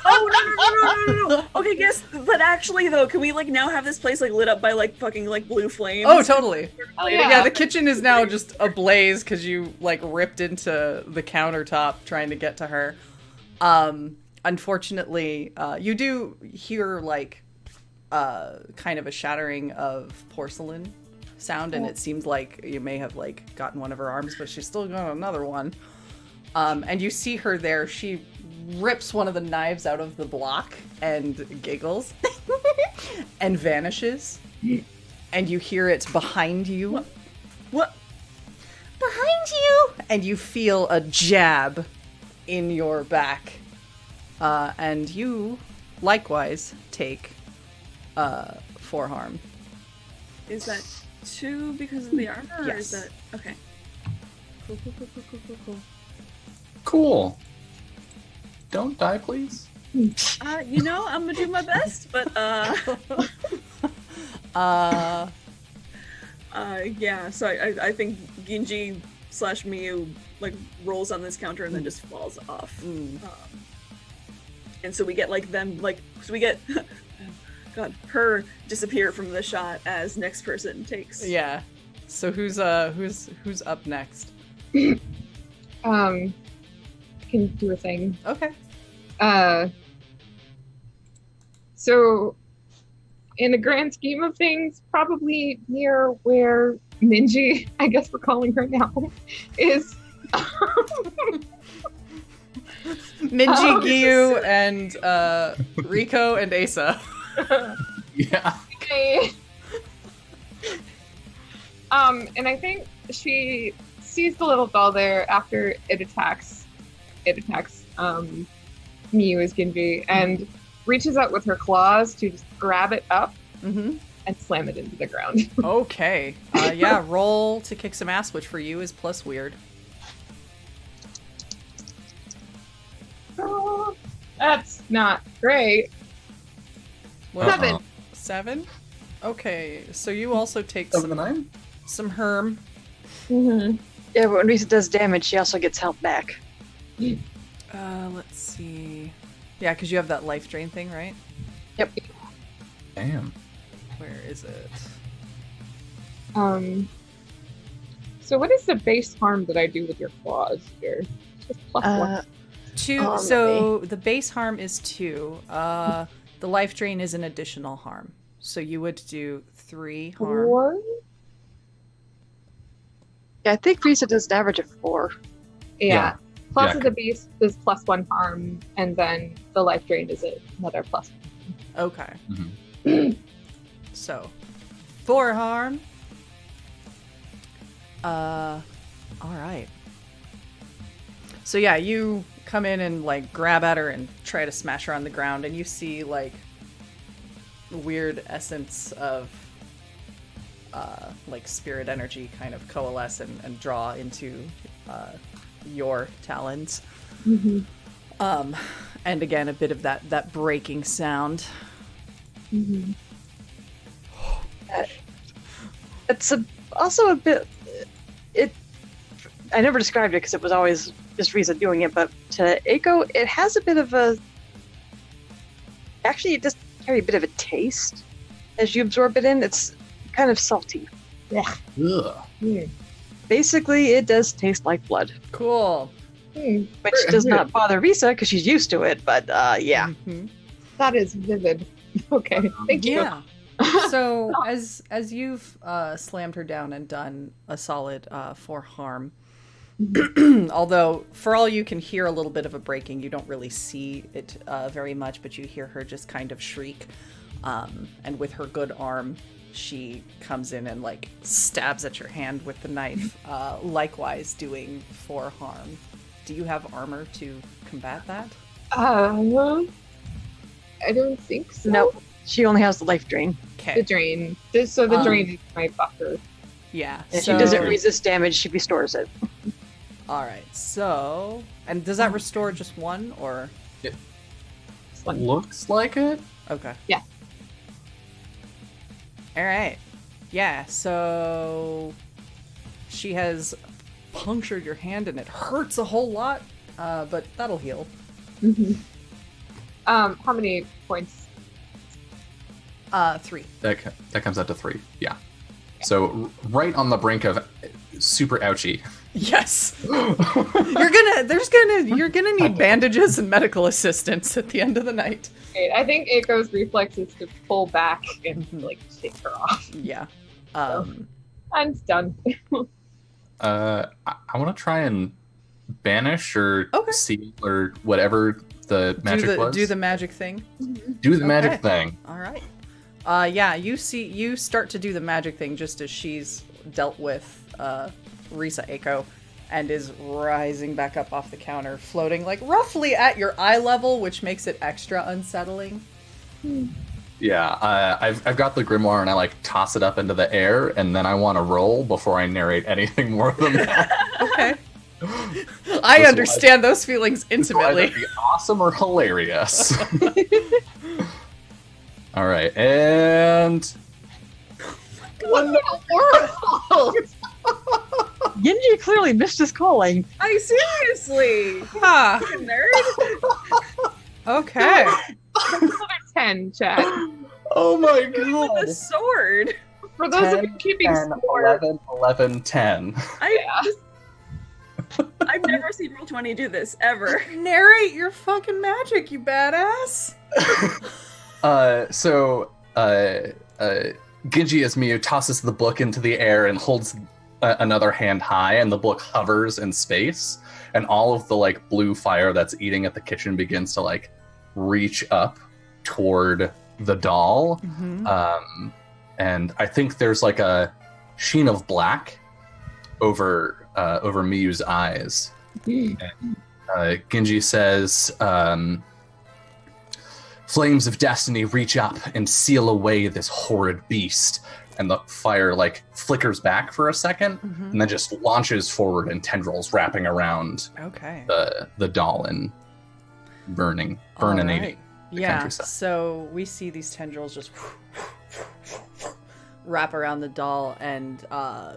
Oh no. Okay, guess, but actually though, can we like now have this place like lit up by like fucking like blue flames? Oh, totally. Oh, Yeah, the kitchen is now just ablaze because you like ripped into the countertop trying to get to her. Unfortunately, you do hear like kind of a shattering of porcelain sound, and it seems like you may have like gotten one of her arms, but she's still got another one. And you see her there. She rips one of the knives out of the block and giggles and vanishes. And you hear it behind you. What? Behind you! And you feel a jab in your back. And you likewise take 4 harm. Is that 2 because of the armor, or is Yes. that okay? Cool. Cool. Don't die, please. You know, I'm gonna do my best, but yeah. So I think Genji / Miyu like rolls on this counter and then just falls off. And so we get like them like so we get God her disappear from the shot as next person takes. Yeah. So who's up next? Can do a thing. Okay. So, in the grand scheme of things, probably near where Minji, I guess we're calling her now, is. Minji, Giyu, and Riko and Asa. Yeah. And I think she sees the little doll there after it attacks Miyu as Genji and reaches out with her claws to just grab it up Mm-hmm. and slam it into the ground. Okay. Yeah, roll to kick some ass, which for you is plus weird. Oh, that's not great. Well, 7. 7? Okay, so you also take 7 to 9? some herm. Mm-hmm. Yeah, but when Risa does damage, she also gets health back. Let's see. Yeah, because you have that life drain thing, right? Yep. Damn. Where is it? So what is the base harm that I do with your claws here? Just plus 1. 2. Oh, So the base harm is 2. The life drain is an additional harm. So you would do 3 harm. 4? Yeah, I think Risa does an average of 4. Yeah. Plus Yeah. of the base is plus 1 harm, and then the life drain is another plus 1. Okay. Mhm. So 4 harm. All right. So yeah, you come in and like grab at her and try to smash her on the ground, and you see like weird essence of like spirit energy kind of coalesce and draw into your talons. Mm-hmm. And again, a bit of that breaking sound. Mm-hmm. It's also a bit. I never described it because it was always just Risa doing it, but to Eiko, it has a bit of a. Actually, it does carry a bit of a taste as you absorb it in. It's kind of salty. Ugh. Mm. Basically, it does taste like blood, Cool. Mm. which does not bother Risa because she's used to it. But yeah, Mhm. That is vivid. Okay, thank you. Yeah. So as you've slammed her down and done a solid 4 harm, although for all you can hear a little bit of a breaking, you don't really see it very much, but you hear her just kind of shriek. And with her good arm, she comes in and like stabs at your hand with the knife, likewise doing 4 harm. Do you have armor to combat that? I don't think so. nope. She only has the life drain. The Okay. drain. So the drain is my buffer. Yeah. If so, she doesn't resist damage, she restores it. all right. So, and does that restore just 1 or? Looks like it. Okay. Yeah. All right. Yeah. So she has punctured your hand and it hurts a whole lot, but that'll heal. Mm-hmm. How many points? 3. That comes out to 3. Yeah. So right on the brink of super ouchy. Yes. You're gonna need bandages and medical assistance at the end of the night. Okay, I think Eiko's reflex is to pull back and like shake her off. Yeah. And it's done. I want to try and banish or Okay. seal or whatever the magic was. do the magic thing. Do the magic Okay. thing. All right. Yeah, you start to do the magic thing just as she's dealt with Risa Eiko and is rising back up off the counter, floating like roughly at your eye level, which makes it extra unsettling. Yeah, I've got the grimoire and I like toss it up into the air and then I want to roll before I narrate anything more than that. Okay. I This understand those feelings This will either intimately. be awesome or hilarious. All right, and What the horrible! Genji clearly missed his calling. I seriously, Ah, nerd. okay. Another 10, chat. oh my With god. a sword. For those of you keeping 10, score, 11, 11, 10. I've never seen Roll20 do this ever. Narrate your fucking magic, you badass. Genji as Miyu tosses the book into the air and holds another hand high, and the book hovers in space, and all of the like blue fire that's eating at the kitchen begins to like reach up toward the doll. Mm-hmm. And I think there's like a sheen of black over Miyu's eyes. Genji says, "Flames of destiny reach up and seal away this horrid beast." And the fire like flickers back for a second, and then just launches forward in tendrils wrapping around Okay. the doll and burninating Alright. the Yeah, countryside. so we see these tendrils just wrap around the doll, and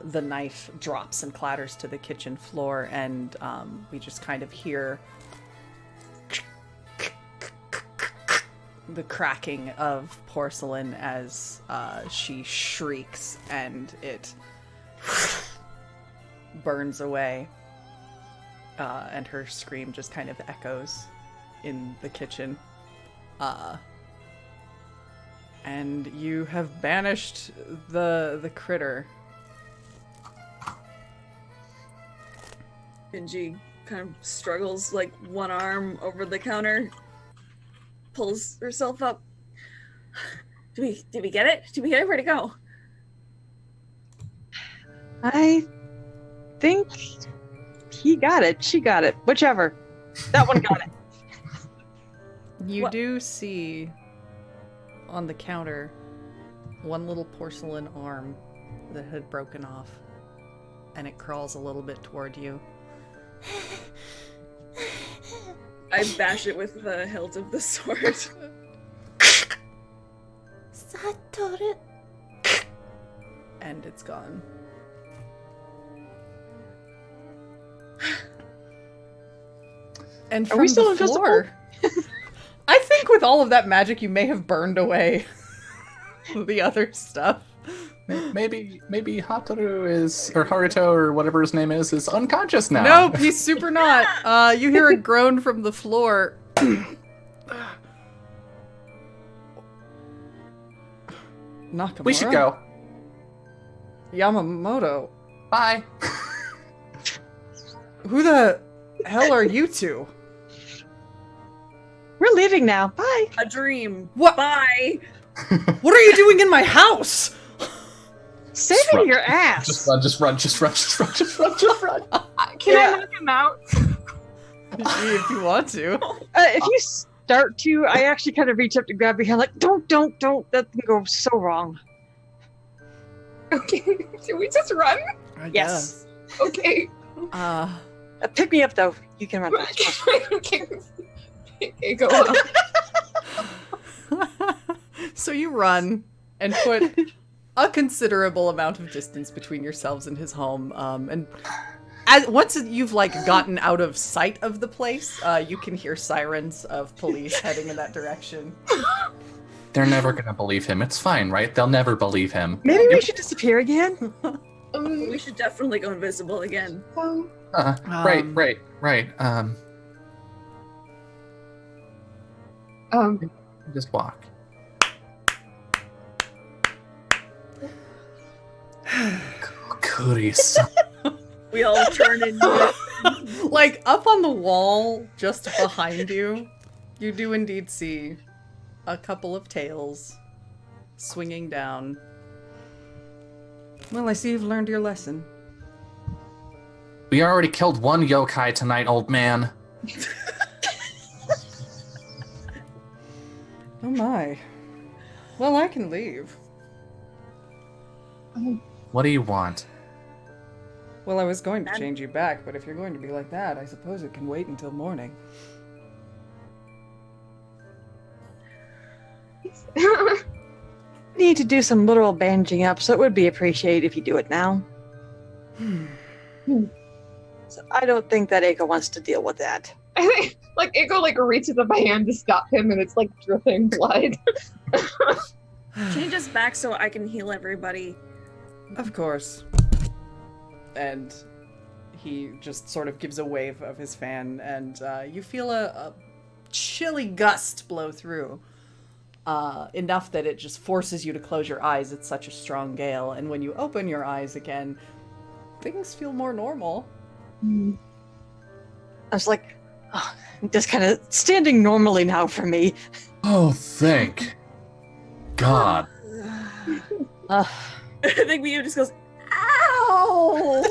the knife drops and clatters to the kitchen floor, and we just kind of hear the cracking of porcelain as she shrieks, and it burns away, and her scream just kind of echoes in the kitchen. And you have banished the critter. Genji kind of struggles like one arm over the counter, pulls herself up. Did we get it? Did we get it? Where'd it go? I think he got it. She got it. Whichever. That one got it. You What? do see on the counter one little porcelain arm that had broken off, and it crawls a little bit toward you. I bash it with the hilt of the sword. Satoru. And it's gone. And Are we from still the invisible? floor, I think with all of that magic, you may have burned away the other stuff. Maybe Hataru is, or Haruto, or whatever his name is unconscious now. Nope, he's super not. You hear a groan from the floor. Nakamura? We should go. Yamamoto. Bye. Who the hell are you two? We're leaving now. Bye. A dream. What? Bye. What are you doing in my house? Saving run. your ass. Just run. Can I knock him out? If you want to. If you start to, I actually kind of reach up to grab your hand, like, don't. That can go so wrong. Okay. Do we just run? I Yes. Okay. guess. Pick me up, though. You can run fast. Okay. Okay, go on. So you run and put a considerable amount of distance between yourselves and his home. And once you've gotten out of sight of the place, you can hear sirens of police heading in that direction. They're never gonna believe him. It's fine, right? They'll never believe him. Maybe we should disappear again? We should definitely go invisible again. Right. Just walk. Kokkuri-san. We all turn into Up on the wall just behind you, you do indeed see a couple of tails swinging down. Well, I see you've learned your lesson. We already killed one yokai tonight, old man. Oh my. Well, I can leave. What do you want? Well, I was going to change you back, but if you're going to be like that, I suppose it can wait until morning. Need to do some literal bandaging up, so it would be appreciated if you do it now. So I don't think that Eiko wants to deal with that. I think Eiko reaches up my hand to stop him and it's dripping blood. change us back so I can heal everybody. Of course. And he just sort of gives a wave of his fan, and you feel a chilly gust blow through. Enough that it just forces you to close your eyes. It's such a strong gale. And when you open your eyes again, things feel more normal. I was like, oh, just kind of standing normally now for me. Oh, thank God. I think Mio just goes, ow!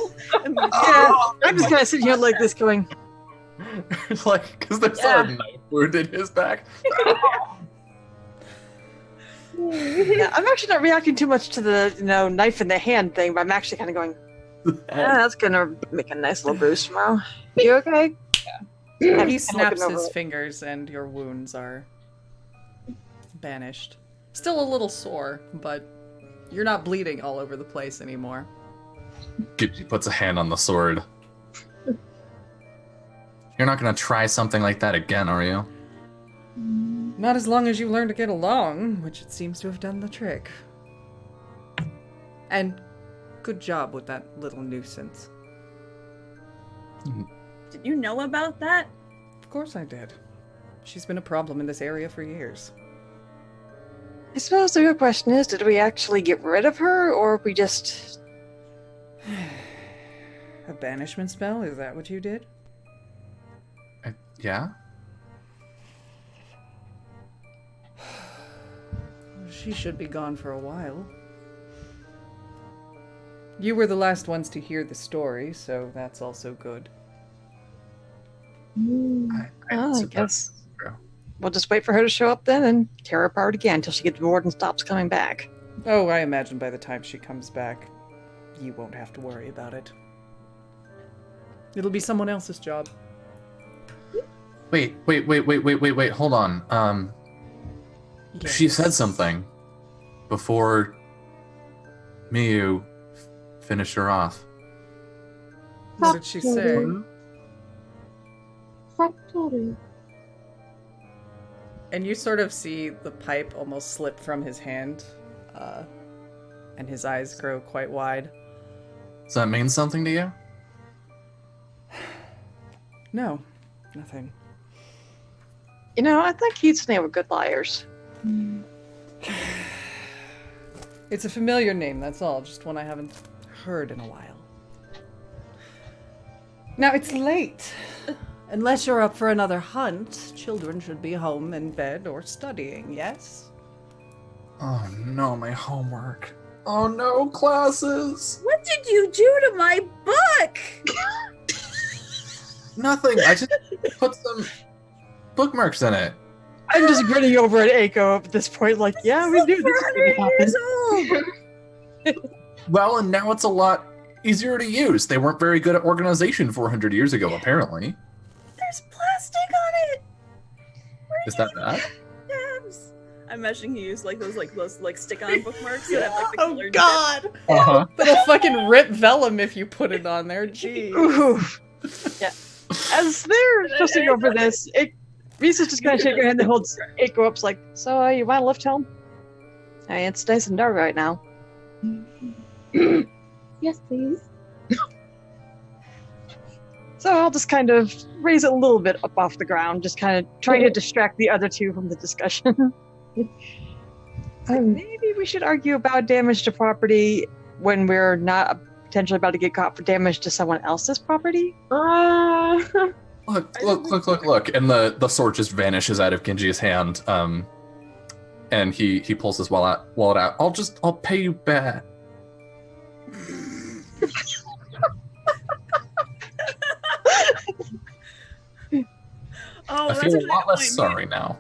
Yeah, I'm just kind of sitting here like this going, Because there's Yeah. a knife wound in his back. yeah, I'm actually not reacting too much to the knife in the hand thing, but I'm actually kind of going, that's gonna make a nice little bruise tomorrow. You okay? Yeah. He snaps over his it. fingers and your wounds are banished. Still a little sore, but you're not bleeding all over the place anymore. He puts a hand on the sword. You're not gonna try something like that again, are you? Not as long as you learn to get along, which it seems to have done the trick. And good job with that little nuisance. Did you know about that? Of course I did. She's been a problem in this area for years. I suppose the real question is, did we actually get rid of her, or we just... A banishment spell? Is that what you did? Yeah? She should be gone for a while. You were the last ones to hear the story, so that's also good. I'm I surprised guess this is true. we'll just wait for her to show up then and tear her apart again until she gets bored and stops coming back. Oh, I imagine by the time she comes back, you won't have to worry about it. It'll be someone else's job. Wait, hold on. She said something before Miyu finished her off. What did she say? Factory. And you sort of see the pipe almost slip from his hand, and his eyes grow quite wide. Does that mean something to you? No, nothing. You know, I think Keats and they were good liars. It's a familiar name, that's all. Just one I haven't heard in a while. Now, it's late. Unless you're up for another hunt, children should be home in bed or studying, yes? Oh no, my homework. Oh no, classes. What did you do to my book? Nothing. I just put some bookmarks in it. I'm just grinning over at Aiko at this point, like, yeah, we knew this was going to happen. 400 years old. Well, and now it's a lot easier to use. They weren't very good at organization 400 years ago, apparently. There's plastic on it. Is that bad? Yes. I'm imagining he used like those stick-on bookmarks that have like the Oh, colored God! Uh-huh. It'll fucking rip vellum if you put it on there, jeez. Ooh. Yeah. As they're fussing over this, Risa's just gonna shake her hand and hold Aiko up, like, so you want to lift home? I mean, it's nice and dark right now. Yes, please. So I'll just kind of raise it a little bit up off the ground, just kind of trying to distract the other two from the discussion. Maybe we should argue about damage to property when we're not potentially about to get caught for damage to someone else's property. Look. And the sword just vanishes out of Genji's hand. And he pulls his wallet out. I'll pay you back. Oh, I that's feel a really lot less annoying. sorry now.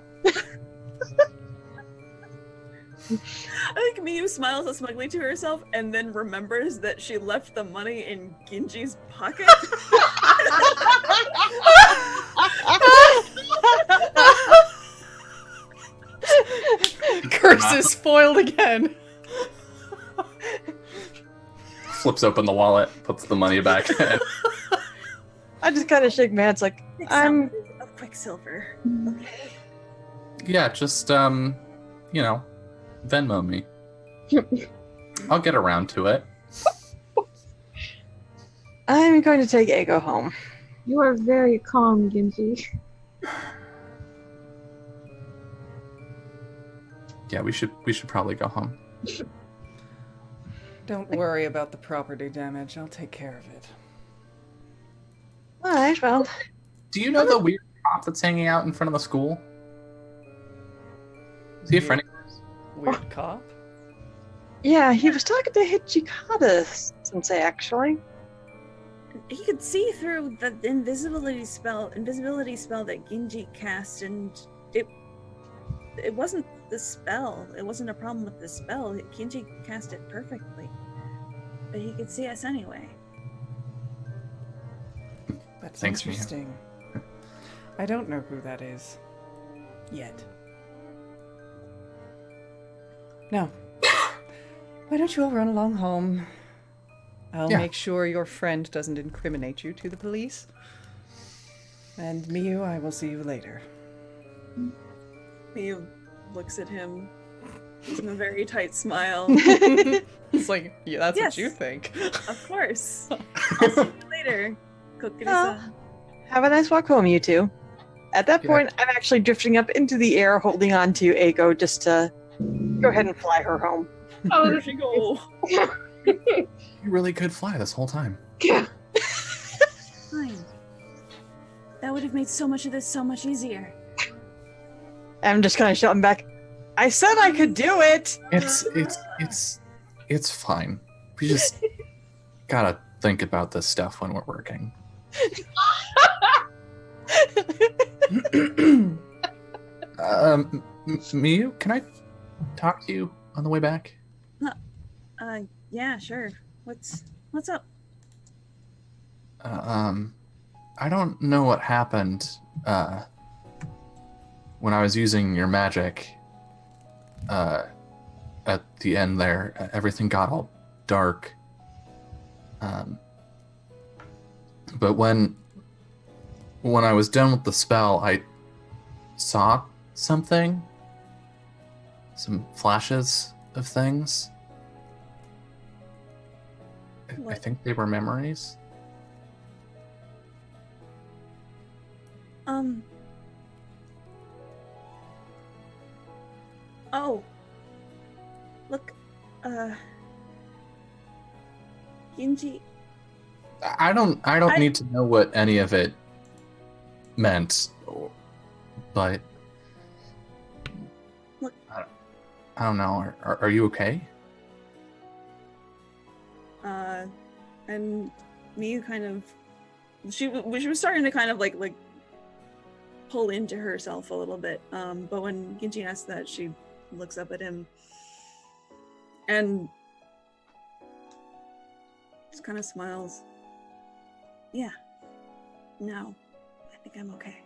I think Miyu smiles smugly to herself and then remembers that she left the money in Genji's pocket. Curse is foiled again. Flips open the wallet, puts the money back in. I just kind of shake my head, it's like, I'm... of Quicksilver. Okay. Yeah, just Venmo me. I'll get around to it. I'm going to take Aiko home. You are very calm, Genji. Yeah, we should probably go home. Don't worry about the property damage. I'll take care of it. Alright, well, Do you know the weird cop that's hanging out in front of the school? Is he a friend of yours? Weird cop? yeah, he was talking to Hijikata-sensei, actually. He could see through the invisibility spell that Genji cast, and it wasn't the spell. It wasn't a problem with the spell. Genji cast it perfectly, but he could see us anyway. That's Thanks, Mia. interesting. I don't know who that is. Yet. Now, why don't you all run along home? I'll Yeah. make sure your friend doesn't incriminate you to the police. And Miyu, I will see you later. Miyu looks at him with a very tight smile. It's like, yeah, that's Yes. what you think. Of course. I'll see you later, Kokkuri-san. Have a nice walk home, you two. At that Yeah. point, I'm actually drifting up into the air, holding on to Aiko just to go ahead and fly her home. Oh, There she go. You really could fly this whole time. Fine. That would have made so much of this so much easier. I'm just kind of shouting back, I said I could do it! It's fine. We just gotta think about this stuff when we're working. Miyu, can I talk to you on the way back? Yeah, sure. What's up? I don't know what happened when I was using your magic at the end there. Everything got all dark. But when I was done with the spell, I saw something. Some flashes of things. I What? think they were memories. Oh. Look, Genji. I don't need to know what any of it meant, but Look. I don't know. Are you okay? And Miyu kind of, she was starting to kind of like pull into herself a little bit. But when Genji asks that, she looks up at him and just kind of smiles. Yeah. No, I think I'm okay.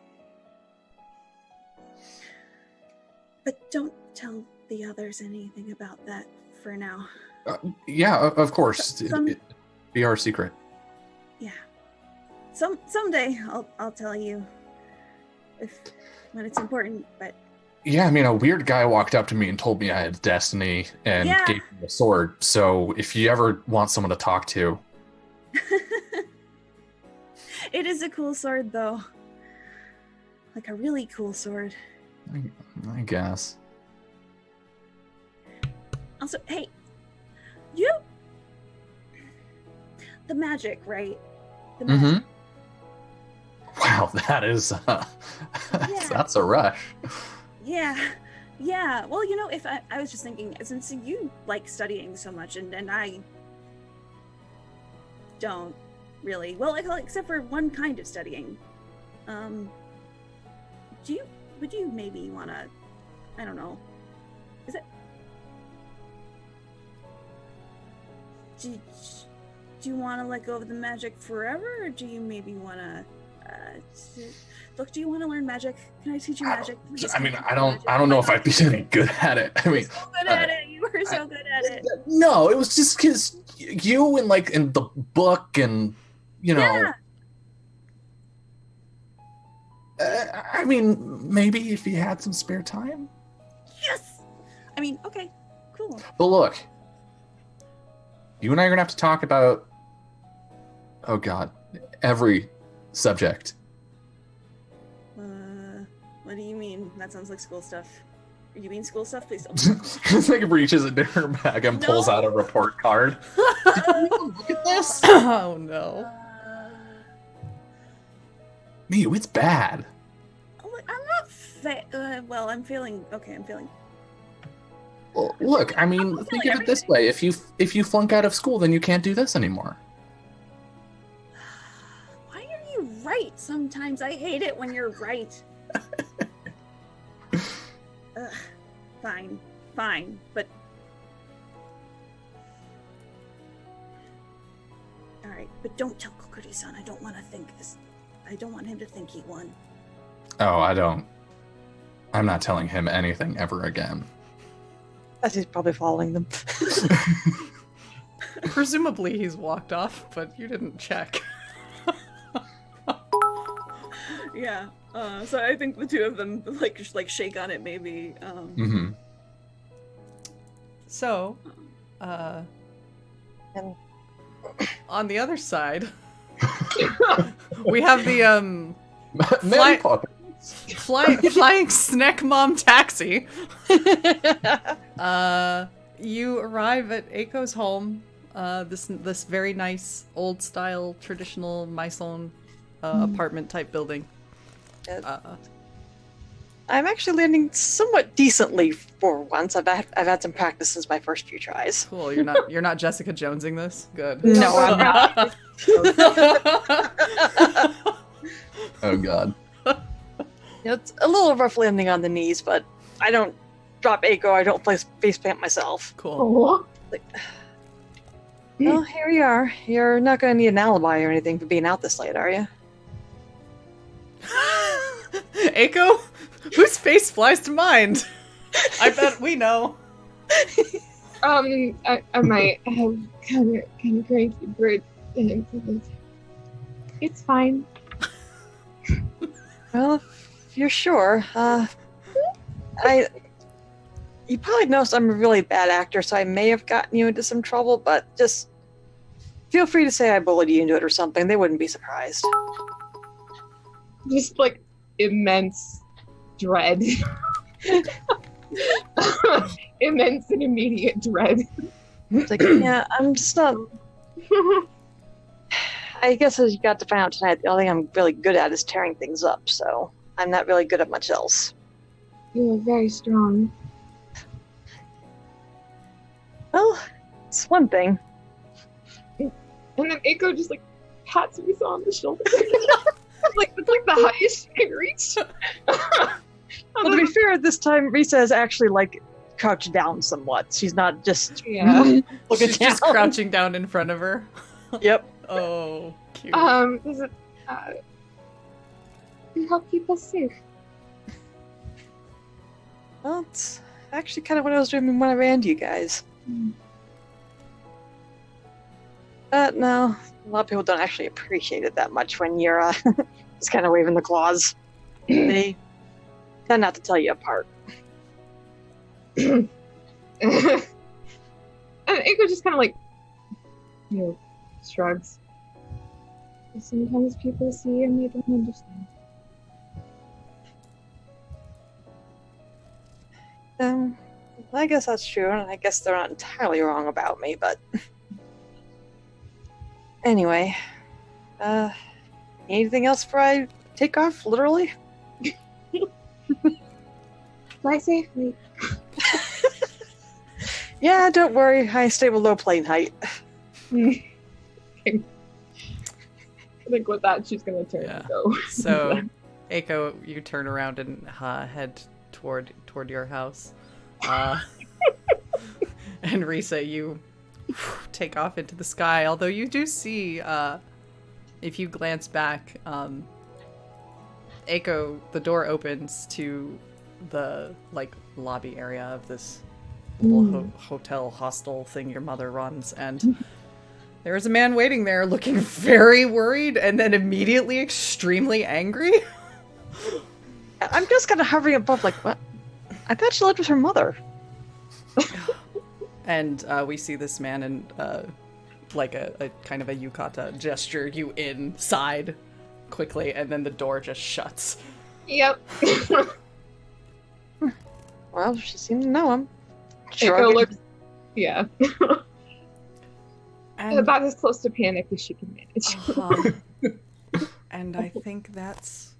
But don't tell the others anything about that for now. Yeah, of course. Some- Be our secret. Yeah. Someday I'll tell you when it's important, but Yeah, I mean, a weird guy walked up to me and told me I had destiny and Yeah. gave me a sword. So if you ever want someone to talk to, it is a cool sword though. Like a really cool sword. I guess. Also, hey, the magic, right? The magic. Mm-hmm. Wow, that is that's a rush. Yeah. Well, if I was just thinking, since you like studying so much, and I don't really, well, except for one kind of studying. Would you maybe want to, I don't know, is it? Do you want to let go of the magic forever, or do you maybe want to? Look, do you want to learn magic? Can I teach you magic? Please, I mean, can I teach you magic? don't know if I'd be any good at it. I mean, You're so good at it. You were so good at it. No, it was just because you and like in the book and Yeah. I mean, maybe if you had some spare time. Yes. I mean, okay, cool. But look, you and I are gonna have to talk about, oh God, every subject. What do you mean? That sounds like school stuff. You mean school stuff? Please don't. Just like reaches into her bag and pulls No. out a report card. Did you even look at this? Oh no. Miyu, it's bad. I'm not well, I'm feeling okay. I'm feeling. Well, look, I mean, I'm think feeling of it this way: if you flunk out of school, then you can't do this anymore. Why are you right? Sometimes I hate it when you're right. Fine, but all right. But don't tell Kokkuri-san. I don't want to think this. I don't want him to think he won. Oh, I'm not telling him anything ever again. As he's probably following them. Presumably he's walked off, but you didn't check. Yeah. So I think the two of them like shake on it maybe. Mm-hmm. So, And on the other side, we have the Mary Poppins. flying snack mom taxi. You arrive at Aiko's home. This very nice old style traditional Maison apartment type building. I'm actually landing somewhat decently for once. I've had some practice since my first few tries. Cool. You're not Jessica Jonesing this. Good. No, I'm not. Oh God. It's a little rough landing on the knees, but I don't drop Aiko. I don't face plant myself. Cool. Oh. Well, here you are. You're not going to need an alibi or anything for being out this late, are you? Aiko, whose face flies to mind? I bet we know. I might have kind of crazy bird. It's fine. Well, if you're sure, you probably noticed I'm a really bad actor, so I may have gotten you into some trouble, but just feel free to say I bullied you into it or something. They wouldn't be surprised. Just like immense dread. Immense and immediate dread. It's like, yeah, I'm just not. I guess as you got to find out tonight, the only thing I'm really good at is tearing things up, so I'm not really good at much else. You are very strong. Well, it's one thing. And then Aiko just like pats Risa on the shoulder. Like it's like the highest she can reach. Well, to be fair, this time Risa is actually like crouched down somewhat. She's not just Yeah. looking She's down. just crouching down in front of her. Yep. Oh, cute. Does it help keep us safe? Well, it's actually kind of what I was doing when I ran to you guys. But no, a lot of people don't actually appreciate it that much when you're just kind of waving the claws. They tend not to tell you apart. And Aiko just kind of like, shrugs. Sometimes people see and they don't understand. I guess that's true, and I guess they're not entirely wrong about me, but... Anyway, anything else before I take off, literally? Fly safely. Yeah, don't worry, I stay below plane height. I think with that, she's gonna turn and go. So, Aiko, you turn around and head toward your house. And Risa, you take off into the sky, although you do see, if you glance back, Aiko, the door opens to the, like, lobby area of this little hotel hostel thing your mother runs, and there is a man waiting there looking very worried and then immediately extremely angry. I'm just kind of hovering above, like, what? I thought she lived with her mother. And we see this man and like a kind of a yukata gesture you inside quickly, and then the door just shuts. Yep. Well, she seemed to know him. Aiko looks. Yeah. And, About as close to panic as she can manage. and I think that's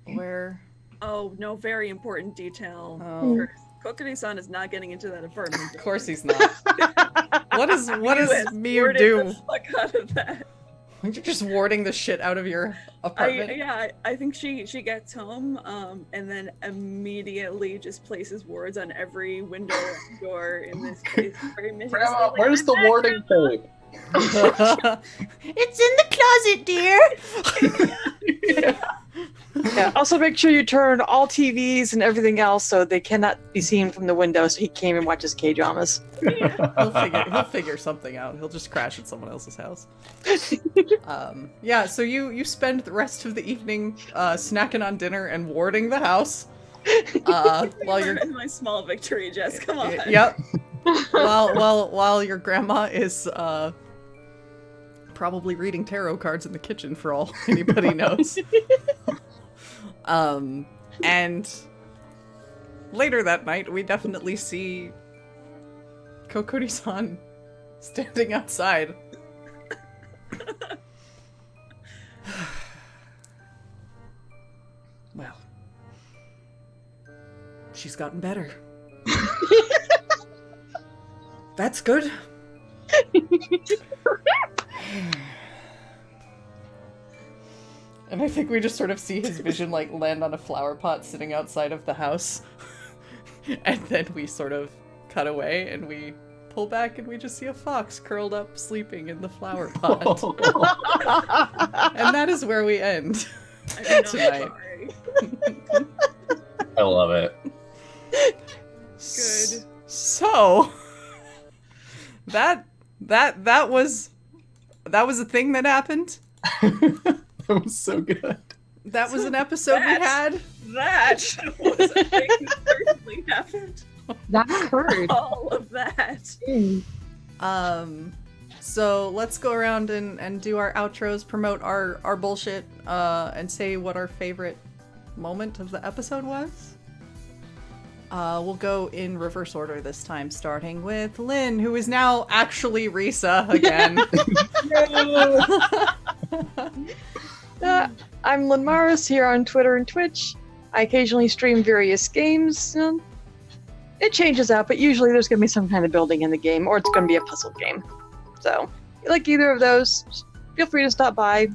where... Oh, no, very important detail. Oh. Kokkuri-san is not getting into that apartment. Of course he's not. What does Miu Warded do? the fuck out of that. You're just warding the shit out of your apartment? I think she gets home, and then immediately just places wards on every window and door in this place. Grandma, where's the warding tape? It's in the closet, dear. Yeah. Also, make sure you turn all TVs and everything else so they cannot be seen from the window, so he can't even watch his K-dramas. He'll figure something out. He'll just crash at someone else's house. Yeah, so you spend the rest of the evening snacking on dinner and warding the house. While you're my small victory, Jess. Come on. Yep. while your grandma is probably reading tarot cards in the kitchen for all anybody knows. And later that night, we definitely see Kokkuri-san standing outside. Well, she's gotten better. That's good. And I think we just sort of see his vision like land on a flower pot sitting outside of the house. And then we sort of cut away and we pull back and we just see a fox curled up sleeping in the flower pot. And that is where we end tonight. I love it. Good. So that was a thing that happened. That was so good. That was an episode we had. That was a thing that certainly happened. That hurt. All of that. So let's go around and do our outros, promote our bullshit, and say what our favorite moment of the episode was. We'll go in reverse order this time, starting with Lynn, who is now actually Risa again. I'm Lynn Maris here on Twitter and Twitch. I occasionally stream various games. It changes out, but usually there's going to be some kind of building in the game, or it's going to be a puzzle game. So, if you like either of those, feel free to stop by.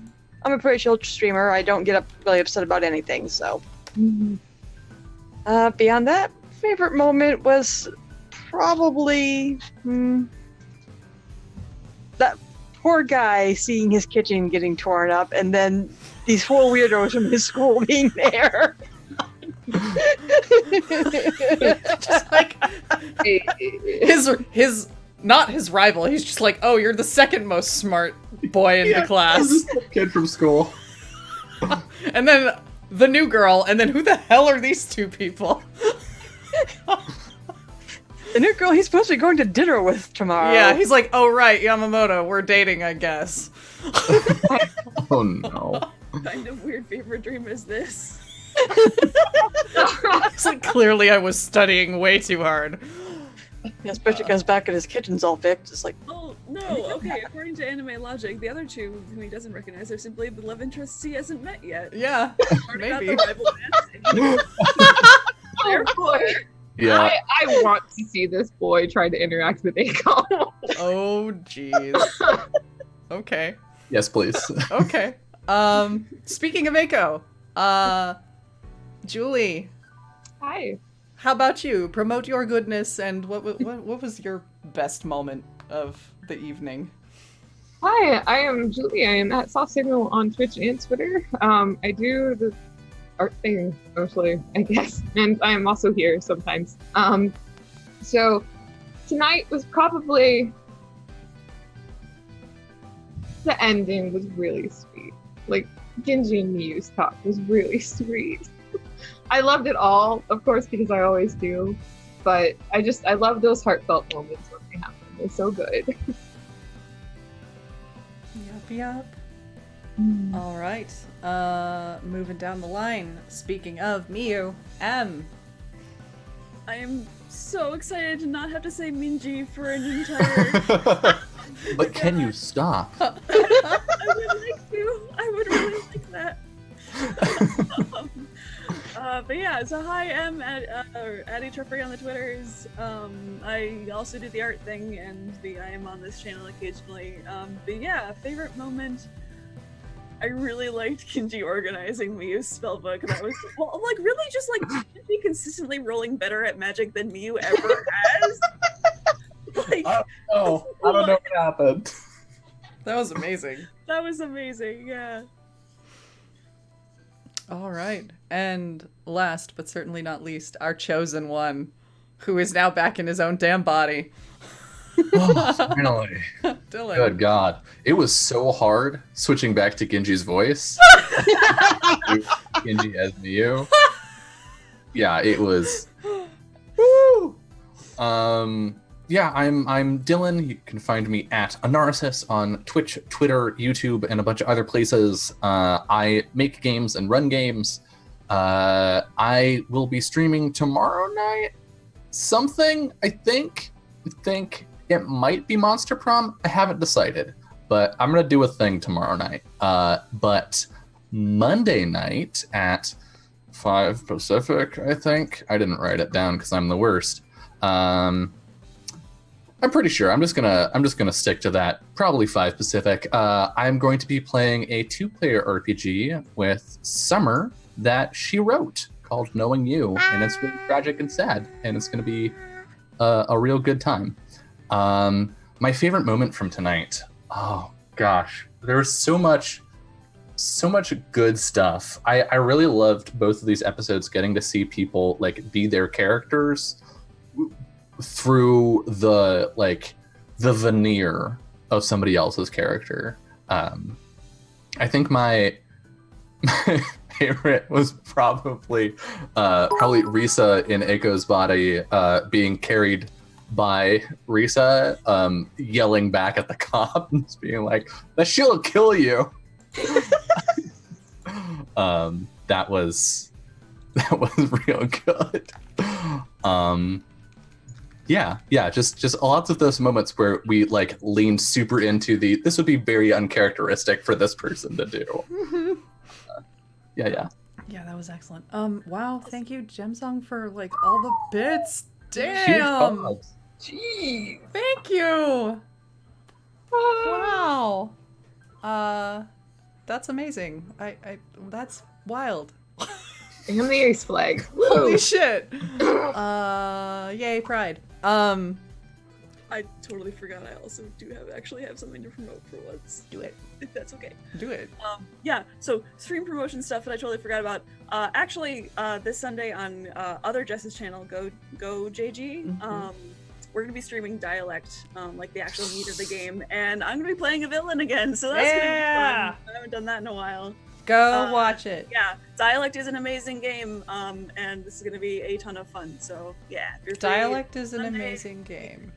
I'm a pretty chill streamer. I don't get really upset about anything, so. Beyond that, favorite moment was probably that poor guy seeing his kitchen getting torn up, and then these 4 weirdos from his school being there. Just like his not his rival. He's just like, oh, you're the second most smart boy in the class. Kid from school. And then the new girl, and then who the hell are these two people? The new girl he's supposed to be going to dinner with tomorrow. Yeah, he's like, oh right, Yamamoto, we're dating, I guess. Oh no. What kind of weird fever dream is this? It's like, clearly I was studying way too hard. Yeah, especially comes back and his kitchen's all fixed. It's like, Oh, no, okay, according to anime logic, the other two whom he doesn't recognize are simply the love interests he hasn't met yet. Yeah, Learn about maybe. the rival events and Oh boy. Yeah. I want to see this boy try to interact with Aiko. Oh, jeez. Okay. Yes, please. Okay. Speaking of Mako, Julie, Hi. how about you? Promote your goodness, and what was your best moment of the evening? Hi, I am Julie. I am at Soft Signal on Twitch and Twitter. I do the art thing mostly, I guess, and I am also here sometimes. So tonight was probably the ending was really sweet. Like Genji and Miyu's talk was really sweet. I loved it all, of course, because I always do. But I love those heartfelt moments when they happen. They're so good. Yup. All right. Moving down the line. Speaking of Miyu, M. I am so excited to not have to say Minji for an entire... But can you stop? I would like to. I would really like that. But yeah, so hi, I'm at Truffrey on the Twitters. I also do the art thing, and I am on this channel occasionally. But yeah, favorite moment. I really liked Kinji organizing Miyu's spellbook. That was like really just like Kinji consistently rolling better at magic than Miyu ever has. Like, Oh, I don't know what happened. That was amazing. that was amazing. Yeah. All right. And last but certainly not least, our chosen one, who is now back in his own damn body. Oh, finally. Dylan. Good God. It was so hard switching back to Genji's voice. Genji as Miyu. Yeah, it was. Woo! Yeah, I'm Dylan. You can find me at Anarsis on Twitch, Twitter, YouTube, and a bunch of other places. I make games and run games. I will be streaming tomorrow night. Something, I think it might be Monster Prom. I haven't decided, but I'm gonna do a thing tomorrow night. But Monday night at 5 Pacific, I think. I didn't write it down because I'm the worst. I'm pretty sure. I'm just gonna stick to that. Probably 5 Pacific. I'm going to be playing a 2-player RPG with Summer that she wrote called Knowing You, and it's really tragic and sad, and it's gonna be a real good time. My favorite moment from tonight. Oh gosh, there was so much good stuff. I really loved both of these episodes, getting to see people like be their characters through the veneer of somebody else's character. I think my favorite was probably Risa in Eiko's body being carried by Risa, yelling back at the cop and just being like, "That shit'll kill you." That was real good. Just lots of those moments where we like leaned super into this would be very uncharacteristic for this person to do. Yeah, that was excellent. Wow, thank you, Gemsong, for like all the bits. Damn. Gee. Thank you. Wow. That's amazing. I that's wild. And the ace flag. Holy shit. Yay, pride. I totally forgot I also actually have something to promote for once. Do it. If that's okay. Do it. So stream promotion stuff that I totally forgot about. This Sunday on other Jess's channel, Go JG, we're gonna be streaming Dialect, like the actual meat of the game, and I'm gonna be playing a villain again, so that's gonna be fun. I haven't done that in a while. Go watch it. Yeah, Dialect is an amazing game, and this is gonna be a ton of fun. So yeah, if you're free, Dialect is an Sunday, amazing game.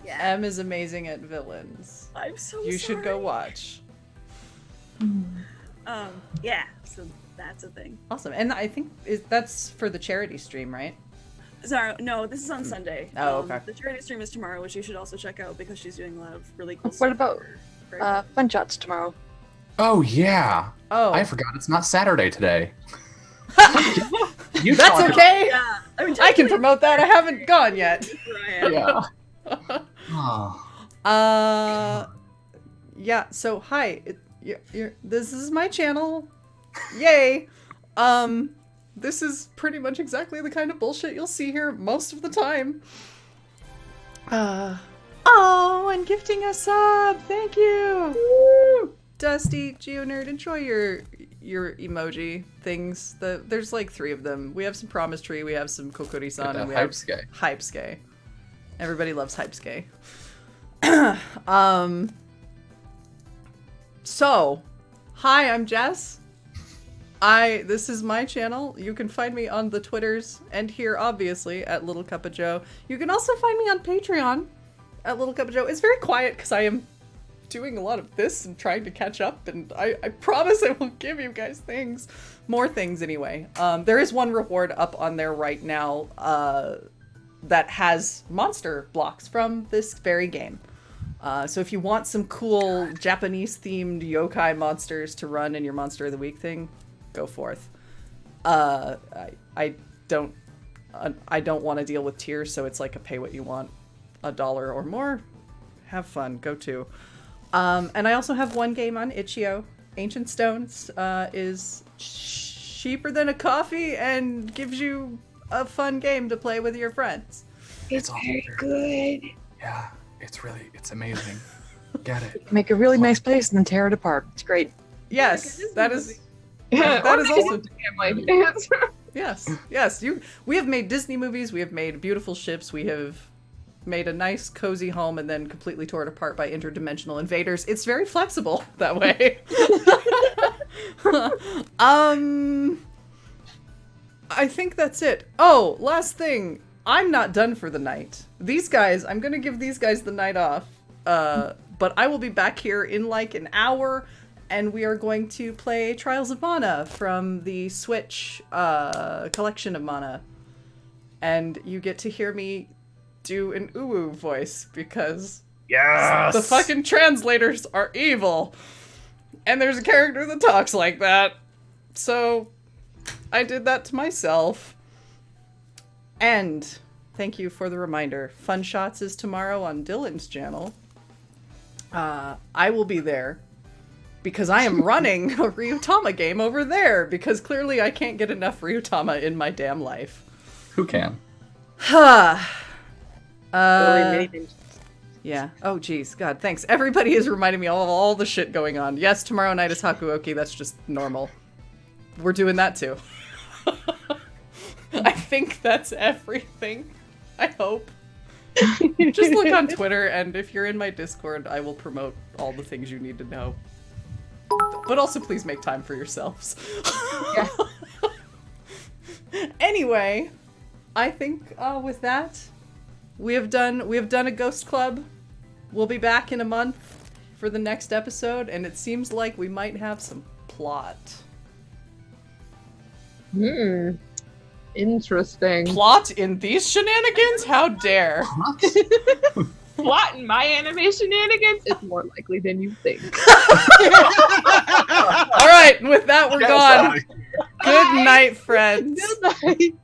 Yeah, M is amazing at villains. I'm so You should go sorry. watch. Yeah, so that's a thing. Awesome. And I think that's for the charity stream, right? Sorry, no, this is on Sunday. Oh, okay. The charity stream is tomorrow, which you should also check out because she's doing a lot of really cool stuff. What about for- Fun Shots tomorrow? Oh yeah. Oh. I forgot it's not Saturday today. That's okay. Yeah, I mean, I can promote that. I haven't gone yet. Yeah. Oh. Yeah, so hi. This is my channel. Yay. This is pretty much exactly the kind of bullshit you'll see here most of the time. Oh, and gifting a sub. Thank you. Woo! Dusty, GeoNerd, enjoy your emoji things. There's like 3 of them. We have some Promise Tree, we have some Kokkuri-san, and we have Hypeske. Everybody loves Hypeske. So, hi, I'm Jess. This is my channel. You can find me on the Twitters and here, obviously, at Little Cup of Joe. You can also find me on Patreon at Little Cup of Joe. It's very quiet because I am doing a lot of this and trying to catch up, and I promise I will give you guys things. More things, anyway. There is one reward up on there right now that has monster blocks from this very game. So if you want some cool Japanese-themed yokai monsters to run in your Monster of the Week thing, go forth. I don't want to deal with tiers, so it's like a pay what you want, $1 or more. Have fun, go to. And I also have one game on Itch.io. Ancient Stones is cheaper than a coffee and gives you a fun game to play with your friends. It's very good. Yeah, it's amazing. Get it. Make a really nice place and then tear it apart. It's great. Yes, that is. That That is also. family. Yes. We have made Disney movies. We have made beautiful ships. We have made a nice, cozy home, and then completely tore it apart by interdimensional invaders. It's very flexible that way. I think that's it. Oh, last thing. I'm not done for the night. These guys, I'm gonna give these guys the night off. But I will be back here in like an hour, and we are going to play Trials of Mana from the Switch collection of Mana. And you get to hear me do an uwu voice because the fucking translators are evil. And there's a character that talks like that. So I did that to myself. And Thank you for the reminder. Fun Shots is tomorrow on Dylan's channel. I will be there because I am running a Ryutama game over there because clearly I can't get enough Ryutama in my damn life. Who can? Yeah. Oh, geez. God, thanks. Everybody is reminding me of all the shit going on. Yes, tomorrow night is Hakuoki. That's just normal. We're doing that too. I think that's everything. I hope. Just look on Twitter, and if you're in my Discord, I will promote all the things you need to know. But also, please make time for yourselves. Yeah. Anyway, I think with that, we have done a Ghost Club. We'll be back in a month for the next episode, and it seems like we might have some plot. Interesting. Plot in these shenanigans? How dare! Plot in my anime shenanigans is more likely than you think. All right, with that, we're gone. Good night, friends. Good night.